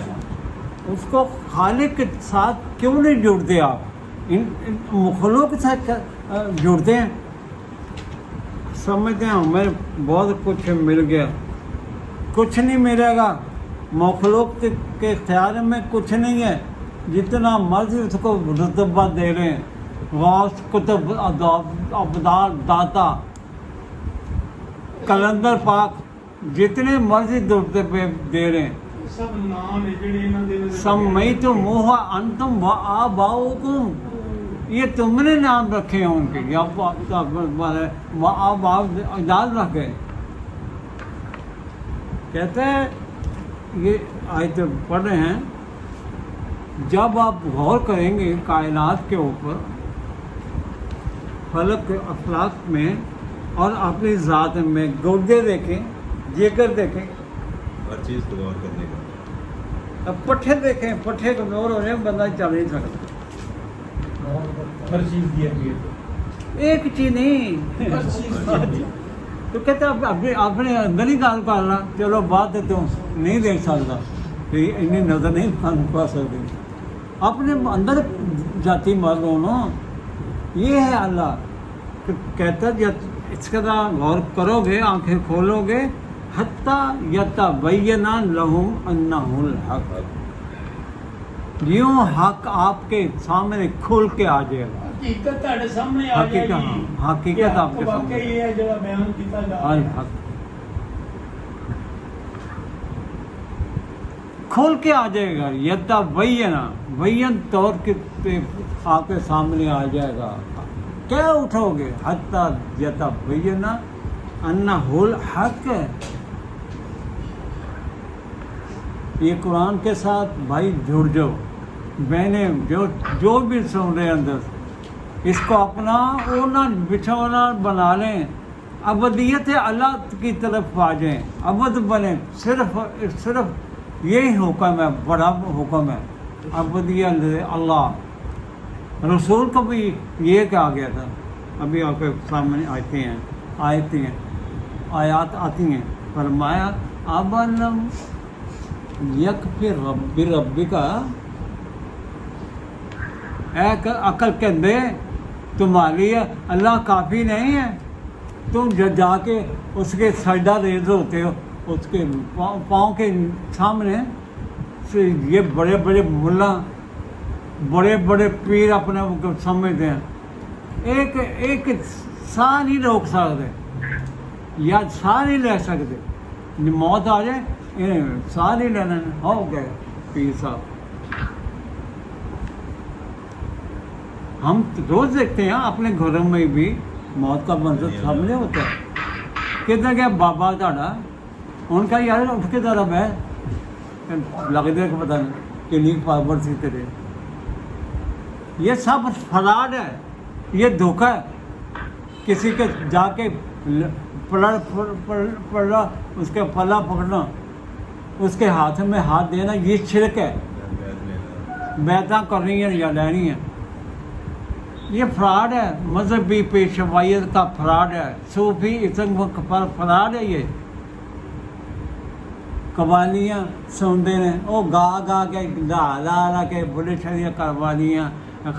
اس کو خالق کے ساتھ کیوں نہیں جڑتے آپ؟ ان مخلوق کے ساتھ جڑتے ہیں, سمجھتے ہیں ہمیں بہت کچھ مل گیا. کچھ نہیں ملے گا, مخلوق کے اختیار میں کچھ نہیں ہے. جتنا مرضی اس کو رتبہ دے رہے ہیں, غوث, کتب, ابدال, داتا, کلندر پاک, جتنے مرضی رتبے دے رہے ہیں. سب نام ہے جڑے انہاں دے سمیتموہ انتم و آباؤکم, یہ تم نے نام رکھے ہیں ان کے, یا آباؤ اجداد رکھ گئے. کہتے ہیں یہ آیت پڑھ رہے ہیں, جب آپ غور کریں گے کائنات کے اوپر, فلک کے افلاک میں اور اپنی ذات میں, گردے دیکھیں, جگر دیکھیں, ہر چیز کو غور کرنے کا. اب پٹھے دیکھیں, پٹھے کمزور ہو رہے ہیں, بندہ چل نہیں سکتا. ہر چیز کی اہمیت, ایک چیز نہیں, ہر چیز تو کہتے ہیں اپنے اندر ہی کام کرنا. چلو بات ہے, تو نہیں دیکھ سکتا کہ انہیں نظر نہیں پا سکتی, اپنے اندر جاتی معلوم ہو. یہ ہے اللہ. کہتا جب اس کا غور کرو گے, آنکھیں کھولو گے, حتیٰ یتبین لہم انہ الحق, یوں حق آپ کے سامنے کھل کے آ جائے گا. حقیقت تہاڈے سامنے آ جائے گی. حقیقت آپ کے واقعی سامنے یہ ہے جڑا بیان کیتا جا رہا ہے. الحق کھول کے آ جائے گا. یتبین, بین طور کے آپ کے سامنے آ جائے گا. کیا اٹھو گے؟ حتیٰ یتبین انہ الحق. یہ قرآن کے ساتھ بھائی جڑ جاؤ. بہنیں جو بھی سن رہے اندر, اس کو اپنا اونا بچھونا بنا لیں. ابدیت اللہ کی طرف آ جائیں, ابد بنیں. صرف یہی حکم ہے, بڑا حکم ہے ابدیت اللہ. رسول کو بھی یہ کہا گیا تھا. ابھی آپ کے سامنے آیات آتی ہیں. فرمایا ابلم یکفی ربک, اے عقل کے اندے, تمہاری اللہ کافی نہیں ہے؟ تم جا کے اس کے سجدہ ریز ہوتے ہو, اس کے پاؤں کے سامنے سے. یہ بڑے بڑے ملا, بڑے بڑے پیر اپنے کو سمجھتے ہیں. ایک ساہ نہیں روک سکتے, یا ساہ نہیں لے سکتے. موت آ جائے, ساہ نہیں لینا, ہو گئے پیر صاحب. ہم روز دیکھتے ہیں اپنے گھروں میں بھی موت کا منظر سامنے ہوتا ہے. کہتے کہ بابا تھا ان کا, یار اٹھ کے ذرا ہے لگ دے کو پتا نہیں کہ نہیں فارورڈ سی تیرے. یہ سب فراڈ ہے, یہ دھوکہ ہے. کسی کے جا کے پڑا اس کے پلا پکڑنا, اس کے ہاتھ میں ہاتھ دینا, یہ شرک ہے. بیعتاں کرنی ہے یا لینی ہے, یہ فراڈ ہے. مذہبی پیشوائیت کا فراڈ ہے, صوفی ازم کا فراڈ ہے. یہ قوالیاں سنتے ہیں, وہ گا کے لا کے بڑے شریعہ قوالیاں.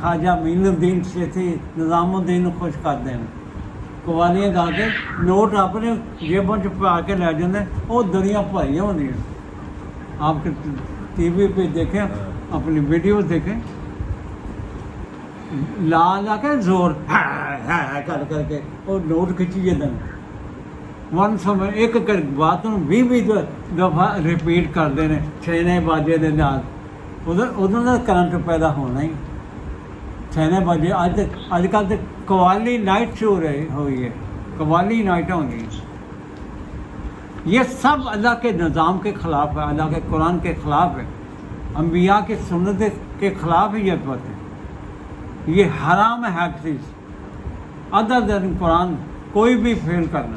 خواجہ معین الدین سے نظام الدین خوش کرتے ہیں. قوالیاں گا کے نوٹ اپنے جیبوں چ پا کے لے جاتے ہیں. وہ دنیا بھری ہوتی ہے. آپ کے ٹی وی پہ دیکھیں, اپنی ویڈیوز دیکھیں, لا کے زور کر کے وہ نوٹ کھچی جاتے ہیں. ون سمے ایک بات بھی دفعہ ریپیٹ کرتے ہیں. 6 بجے کے نال ادھر کرنٹ پیدا ہونا ہی. 6 بجے اج کل تو قوالی نائٹ شو ہوئی ہے, قوالی نائٹ ہوں گی. یہ سب اللہ کے نظام کے خلاف ہے, اللہ کے قرآن کے خلاف ہے, انبیاء کی سنت کے خلاف ہی یہ بات ہے. یہ حرام ہے ہر چیز. ادر دین قرآن کوئی بھی فیل کرنا.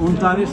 39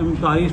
39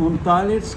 39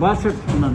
62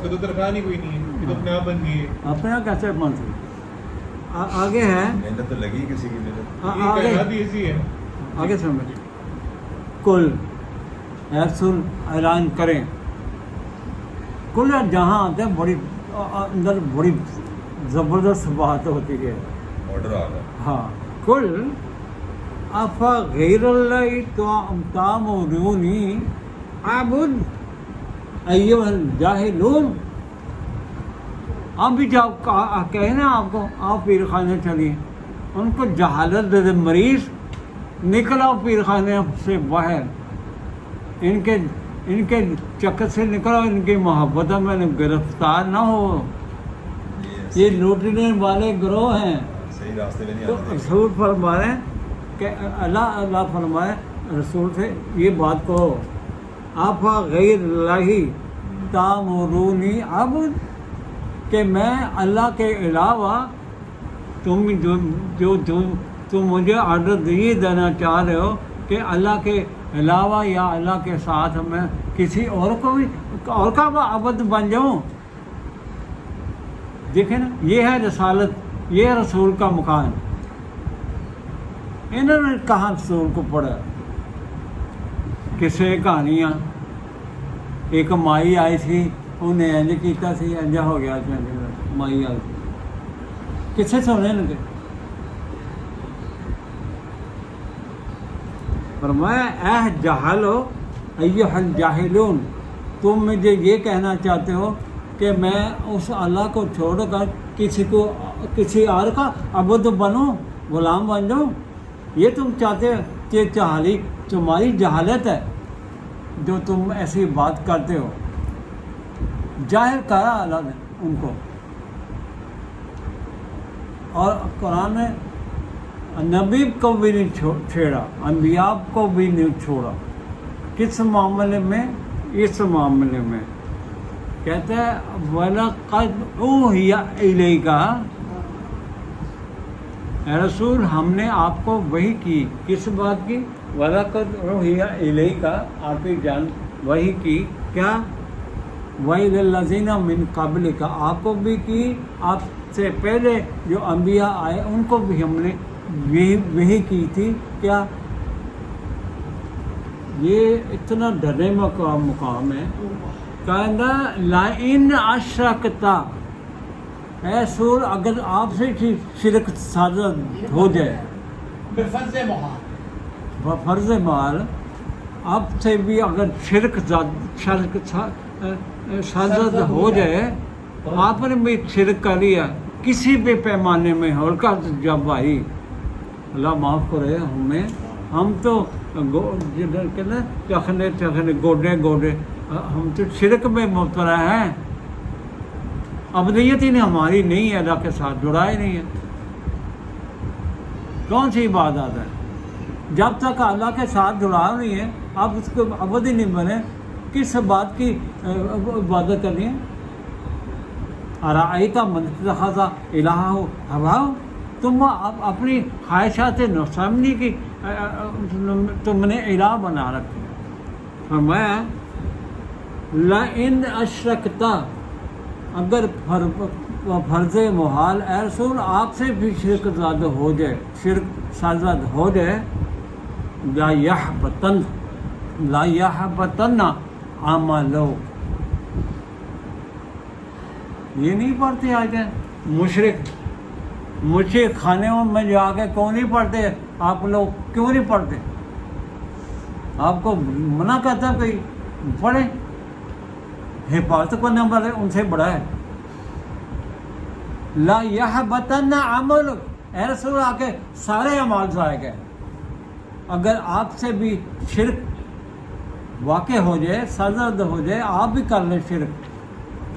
اس کا تو درخواست ہی کوئی نہیں ہے، یہ تو اپنے آپ بن گئی ہے. اپنا کیسے بن سکتے؟ آگے ہے محنت تو لگی کسی کی محنت. یہ کائنات ہی ایسی ہے. آگے سمجھ کل اے رسول اعلان کریں. کل جہاں آتے ہیں بڑی اندر بڑی زبردست بات ہوتی ہے. آرڈر آ گیا. ہاں کل افا غیر اللہ تعمرونی اعبد ایھا الجاہلون. اب بھی جب کہیں نا آپ کو آپ پیر خانے چلیے، ان کو جہالت دے دے مریض، نکلا پیر خانے سے باہر، ان کے چکر سے نکلا، ان کی محبت میں گرفتار نہ ہو. یہ لوٹنے والے گروہ ہیں. صحیح راستے میں نہیں تو آتے. رسول فرمائے کہ اللہ فرمائے رسول سے یہ بات کہو، آپ غیر اللہ تعمرونی عبد، کہ میں اللہ کے علاوہ تم تم مجھے آرڈر دینا چاہ رہے ہو کہ اللہ کے علاوہ یا اللہ کے ساتھ میں کسی اور کو بھی اور کا عبد بن جاؤں. دیکھیں نا، یہ ہے رسالت، یہ ہے رسول کا مقام. انہوں نے کہاں رسول کو پڑھا؟ کسے کہانیاں. ایک مائی آئی تھی، انہیں انج کیتا سی، انجا ہو گیا. مائی آئی کسے سونے لگے. فرمایا اے جہلو ایھا الجاہلون، تم مجھے یہ کہنا چاہتے ہو کہ میں اس اللہ کو چھوڑ کر کسی اور کا عبد بنوں، غلام بن جاؤں. یہ تم چاہتے ہو کہ تمہاری جہالت ہے جو تم ایسی بات کرتے ہو. ظاہر کرا اللہ نے ان کو. اور قرآن نے نبی کو بھی نہیں چھیڑا، انبیاء کو بھی نہیں چھوڑا. کس معاملے میں؟ اس معاملے میں کہتے ہیں وَلَقَدْ أُوحِيَ إِلَيْكَ، اے رسول ہم نے آپ کو وحی کی. کس بات کی؟ وَلَقَدْ أُوحِيَ إِلَيْكَ، آپ کی جان وحی کی. کیا؟ وَإِلَى الَّذِينَ مِن قَبْلِكَ، آپ کو بھی کی، آپ سے پہلے جو انبیاء آئے ان کو بھی ہم نے وحی کی تھی. کیا؟ یہ اتنا ڈرنے مقام ہے. کہنا لَإِنْ أَشْرَكْتَ، اے رسول اگر آپ سے شرک سازد ہو جائے، بفرض محال، بفرض محال آپ سے بھی اگر شرک سازد ہو جائے، آپ نے بھی شرک کر لیا کسی بھی پیمانے میں، ہلکا جب آئی، اللہ معاف کرے ہمیں. ہم تو چخنے گوڈے ہم تو شرک میں مبتلا ہیں. ابدیت ہی نہیں ہماری نہیں ہے، اللہ کے ساتھ جڑا ہی نہیں ہے. کون سی عبادت ہے؟ جب تک اللہ کے ساتھ جڑا نہیں ہے آپ اس کو عبد ہی نہیں بنے. کس بات کی عبادت کرنی ہے؟ ارائیت من اتخذ الہہ ہواہ، تم اپنی خواہشات نفسانی کی تم نے الہ بنا رکھی. فرمایا لَإِنْ أَشْرَكْتَ، اگر فرض محال اے رسول آپ سے بھی شرک زاد ہو جائے، شرک سازد ہو جائے، لا يحبطن عملو. یہ نہیں پڑھتے آج مشرک خانے میں جا کے کیوں نہیں پڑھتے؟ آپ لوگ کیوں نہیں پڑھتے؟ آپ کو منع کرتا کوئی پڑھے؟ حفاظت کرنے والے ان سے بڑا ہے. لا يحبطن عملو، اے رسول آ کے سارے اعمال ضائع گئے. اگر آپ سے بھی شرک واقع ہو جائے، سرزد ہو جائے، آپ بھی کر لیں شرک،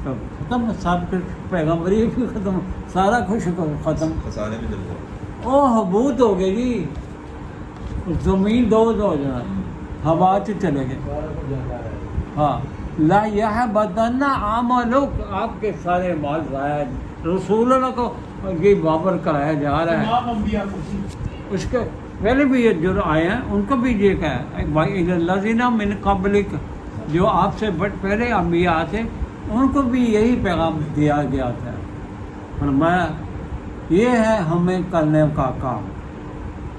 تو ختم سب کچھ، پیغمبری بھی ختم، سارا کچھ ختم. خسارے میں چل گیا. او حبوط ہو گئی جی، زمین دو ہو جانا، ہوا سے چلے گئے. ہاں لا يحبطن عملک، آپ کے سارے اعمال ضائع. رسول اللہ کو یہ بابر کرایا جا رہا ہے. تمام انبیاء کو جی. اس کے پہلے بھی یہ جو آئے ہیں ان کو بھی یہ کہا ہے الذین من قبلک، جو آپ سے پہلے انبیاء تھے ان کو بھی یہی پیغام دیا گیا تھا. فرمایا یہ ہے ہمیں کرنے کا کام.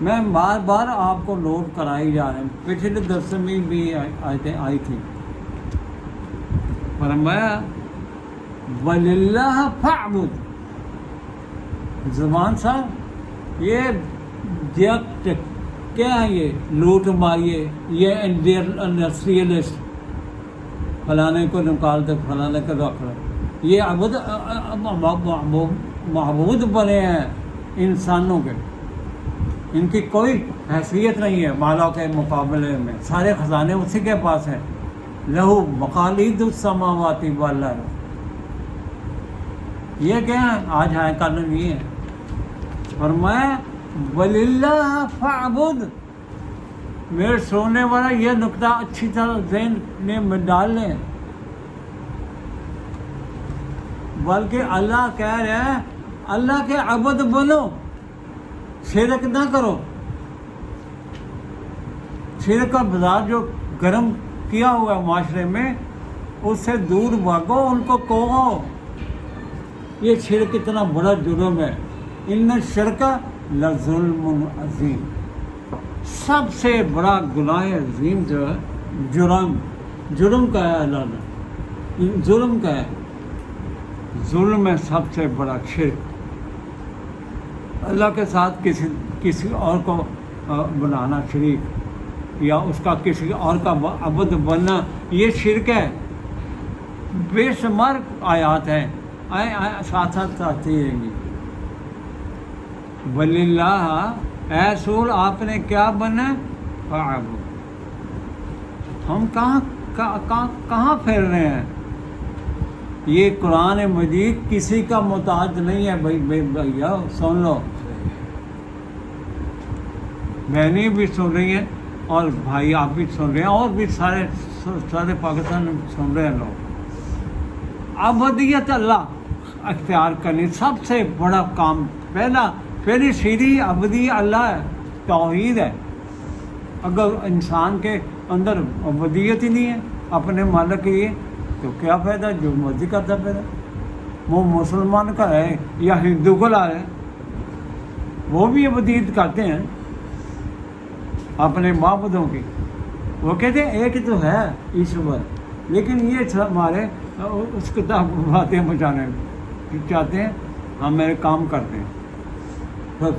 میں بار بار آپ کو نوٹ کرائی جا رہے ہیں, پچھلے درس میں بھی آیتیں آئی تھی. فرمایا وَلِلَّهَ فَاعْبُدْ. زبان صاحب یہ کیا ہے, یہ لوٹ ماریے, یہ انڈسٹریلسٹ فلانے کو نکال دے فلانے کو رکھ رہے, یہ معبود بنے ہیں انسانوں کے. ان کی کوئی حیثیت نہیں ہے مالا کے مقابلے میں, سارے خزانے اسی کے پاس ہیں. لہو مقالید السماوات والارض. یہ کیا ہے آج ہے کل نہیں ہے. فرمایا وَلِلَّهَ فَاعْبُدْ. میرے سونے والا یہ نقطہ اچھی طرح ذہن میں ڈال لیں. بلکہ اللہ کہہ رہے ہیں اللہ کے عبد بنو, شرک نہ کرو. شرک کا بازار جو گرم کیا ہوا ہے معاشرے میں, اس سے دور بھاگو. ان کو کہو یہ شرک اتنا بڑا جرم ہے. ان الشرک لظلم عظیم. سب سے بڑا گناہ عظیم جو ہے جرم کا ہے. اللہ نے ظلم کا ہے. ظلم ہے سب سے بڑا شرک. اللہ کے ساتھ کسی اور کو بنانا شریک, یا اس کا کسی اور کا عبد بننا, یہ شرک ہے. بے شمار آیات ہیں, ساتھ ساتھ آتی رہیں گی. وَلِلَّهَ اے رسول آپ نے کیا بنا فَاعْبُدْ. ہم کہاں پھر رہے ہیں. یہ قرآن مجید کسی کا محتاج نہیں ہے. بھیا سن لو, بہنیں بھی سن رہی ہیں اور بھائی آپ بھی سن رہے ہیں, اور بھی سارے پاکستان میں سن رہے ہیں لوگ. عبودیت اللہ اختیار کرنی سب سے بڑا کام. پہلی سیدھی عبودی اللہ ہے, توحید ہے. اگر انسان کے اندر عبودیت ہی نہیں ہے اپنے مالک کے لیے, تو کیا فائدہ جو مرضی کرتا پھر. وہ مسلمان کا ہے یا ہندو کو لا رہے ہیں, وہ بھی عبودیت کرتے ہیں اپنے معبودوں کی. وہ کہتے ہیں ایک تو ہے ایشور, لیکن یہ ہمارے اس کتاب باتیں بچانے چاہتے ہیں, ہم میرے کام کرتے ہیں.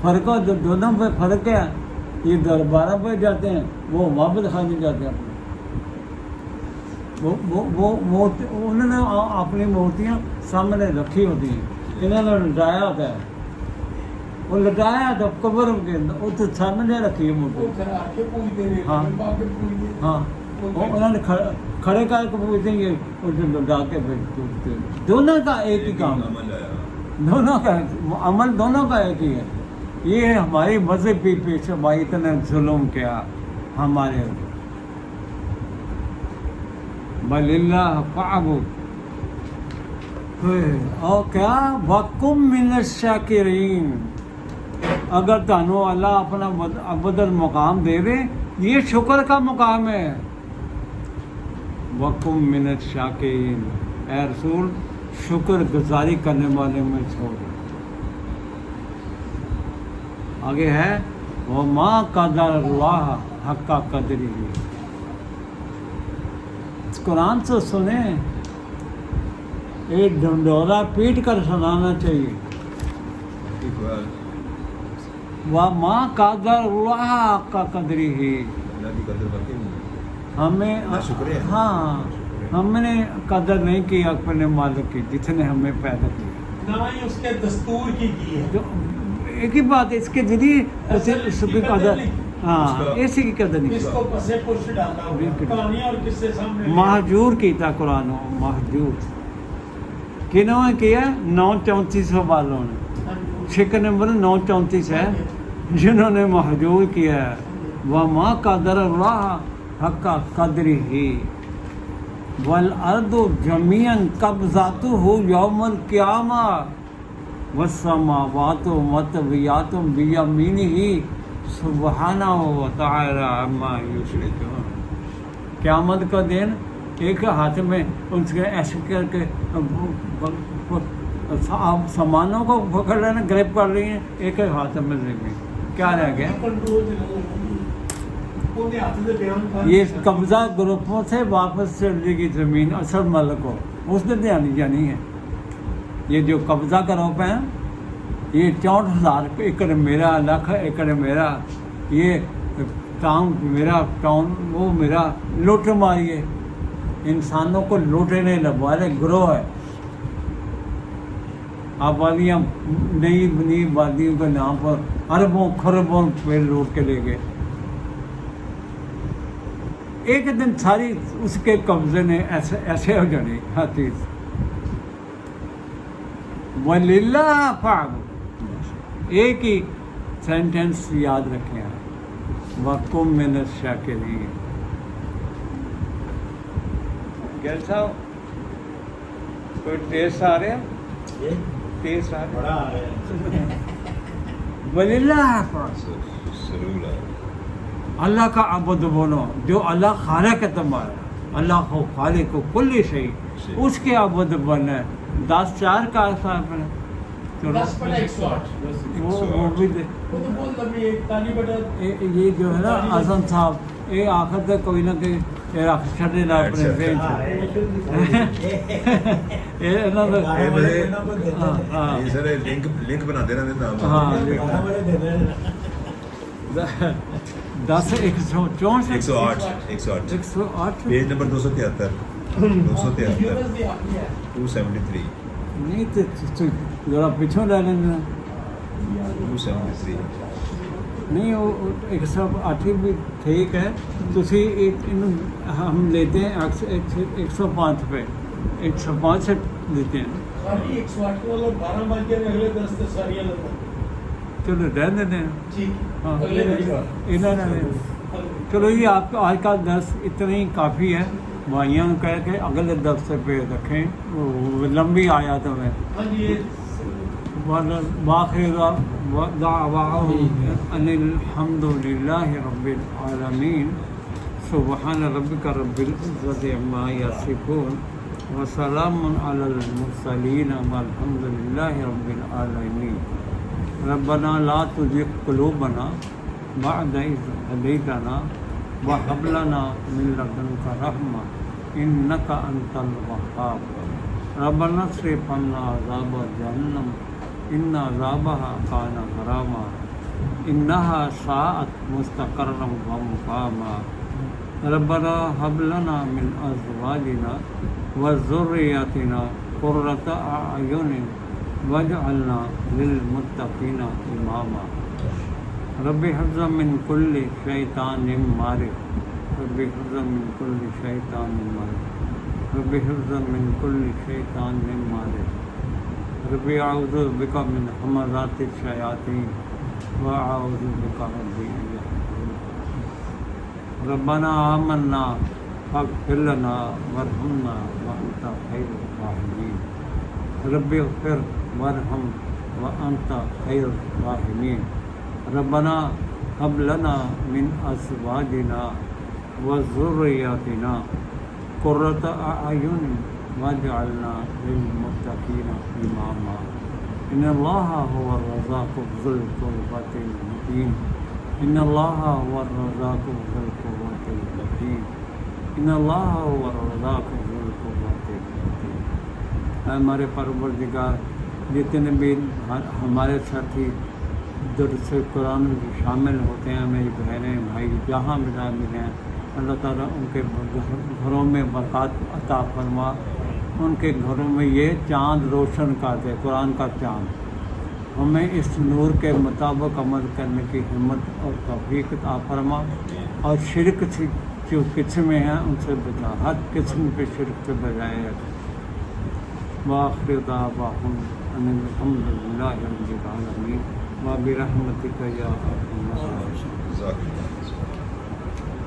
فرق ہو دونوں پہ فرق ہے. یہ دربارہ پہ جاتے ہیں, وہ معبود خانے جاتے ہیں اپنے. وہ انہوں نے اپنی مورتیاں سامنے رکھی ہوتی ہیں, انہوں نے لٹایا ہوتا ہے. وہ لٹایا تو قبر کے اندر تو سامنے رکھی ہے مورتی. ہاں ہاں, انہوں نے کھڑے کر کے پوچھتے ہیں اس میں لٹا کے پھر. دونوں کا ایک ہی کام ہے, دونوں کا عمل دونوں کا ایک ہی ہے. یہ ہماری مذہبی پیشوائی اتنے ظلم کیا ہمارے. وَلِلَّهَ فَاعْبُدْ. اور کیا وَكُن مِّنَ الشَّاكِرِينَ. اگر تانوں اللہ اپنا ابدل مقام دے دے, یہ شکر کا مقام ہے. وَكُن مِّنَ الشَّاكِرِينَ. اے رسول شکر گزاری کرنے والے میں چھوڑ. آگے ہے وَمَا قَدَرَ اللَّهَ حَقَّ قَدْرِهِ. اس قرآن سے سنیں, ایک ڈنڈورا پیٹ کر سنانا چاہیے. وَمَا قَدَرَ اللَّهَ حَقَّ قَدْرِهِ. اللہ کی قدر واقعی نہیں ہے. ہمیں ہاں ہم نے قدر نہیں کی اپنے مالک کی جس نے ہمیں پیدا کیا. نہ ہی اس کے دستور کی ہے. ایک ہی بات ہے, اس کے ذریعے اس کی قدر, ہاں اسی کی قدر نہیں. اس کو پسے پش ڈالا ہوا کہانیاں اور قصے سامنے مہجور کیتا قرآن ہو. مہجور کنہوں نے کیا 934 والوں نے, شکر نمبر 934 ہے جنہوں نے مہجور کیا ہے. وَمَا قَدَرَ اللَّهَ حَقَّ قَدْرِهِ وَالْأَرْضُ جَمِيعًا قَبْضَتُهُ يَوْمَ الْقِيَامَةِ وَالسَّمَاوَاتُ مَطْوِيَّاتٌ بِيَمِينِهِ سُبْحَانَهُ وَتَعَالَىٰ عَمَّا يُشْرِكُونَ. قیامت کا دن ایک ہاتھ میں ان سے ایسے کر کے آپ سامانوں کو پکڑ رہے ہیں، گریپ کر رہی ہیں، ایک ہاتھ میں زمین، کیا رہ گیا؟ یہ قبضہ گروپوں سے واپس چلے گی زمین اصل مالک کو، اس نے دینی جانی ہے. یہ جو قبضہ گروپ ہیں یہ 64,000 ایکڑ میرا، لاکھ ایکڑ میرا، یہ ٹاؤن میرا، ٹاؤن وہ میرا، لوٹ ماریے انسانوں کو لوٹنے والے گروہ ہے. آبادیاں نئی آبادیوں کے نام پر اربوں خربوں پہ لوٹ کے لے گئے. ایک دن ساری اس کے قبضے نے ایسے ہو جانی ہر چیز. وَلِلَّهِ فَاعْبُدْ، ایک ہی سینٹینس یاد رکھیں وَقُم مِّنَ الشَّاکِرِينَ. کیسا کوئی ٹیسٹ آ رہا ہے؟ ٹیسٹ آ رہا ہے؟ وَلِلَّهِ فَاعْبُدْ، ضرور ہے. اللہ کا عبد بولو، جو اللہ خالق ہے تمہارا، اللہ کو خالق کو کل شيء، اس کے عبد بنے. 10/4 کا حساب ہے، چلو 10/108 وہ بھی دے. وہ تو بہت لمبی ایک تالی بٹا یہ جو ہے نا اعظم صاحب، یہ آخر تک کوئی نہ کوئی رکھ چھڑے نا اپنے پینچ یہ سر لنک بنا دینا دینا. ہاں 10/164 108 پیج نمبر 273 273 نہیں تو ذرا پیچھوں لے لینا. 273 نہیں وہ 108 بھی ٹھیک ہے. ہم لیتے ہیں 105 پہ، 105 سے لیتے ہیں. خالی 108 والا 12 بج کے اگلے 10 سے ساریاں لگا. چلو رہنے دیں. ٹھیک ہاں اگلے چلو یہ آپ کا آج کا درس اتنا ہی کافی ہے. بھائیوں کو کہہ کے اگلے درس پہ رکھیں، وہ لمبی آیات میں. ہاں جی باخر دعواہم ان الحمد للہ رب العالمین. سبحان ربک رب العزت عما یصفون وسلام علی المرسلین والحمد للہ رب العالمین. ربنا لا تزغ قلوبنا بعد إذ هديتنا وهب لنا من لدنك رحمة إنك أنت الوهاب. ربنا اصرف عنا عذاب جهنم إن عذابها كان غراما إنها ساءت مستقرا ومقاما. ربنا هب لنا من أزواجنا وذرياتنا قرة أعين واجعلنا للمتقين إماما. رب حفظ من كل شيطان مارد، رب حفظ من كل شيطان مارد، رب حفظ من كل شيطان مارد. رب اعوذ بك من همزات الشياطين واعوذ بك رب ان يحضرون. ربنا آمنا فاغفر لنا وارحمنا وانت خير الراحمين. رب اغفر وارحم وانت خير الراحمين. ربنا هب لنا من ازواجنا وذرياتنا قرة اعين واجعلنا للمتقين اماما. ان الله هو الرزاق ذو القوة المتين. ان الله هو الرزاق ذو القوة المتين. ان الله هو الرزاق ذو القوة المتين. ہمارے پروردگار، جتنے بھی ہمارے ساتھی درس قرآن میں شامل ہوتے ہیں، میری بہنیں بھائی جہاں بھی ملے ہیں، اللہ تعالیٰ ان کے گھروں میں برکات عطا فرما. ان کے گھروں میں یہ چاند روشن کر دے، قرآن کا چاند. ہمیں اس نور کے مطابق عمل کرنے کی ہمت اور توفیق عطا فرما. اور شرک سے جو قسمیں ہیں ان سے بچا، ہر قسم کے شرک سے بچائے رکھ. وآخر دعواہم ان الحمد للہ رب العالمین وبرحمتک یا ارحم الراحمین.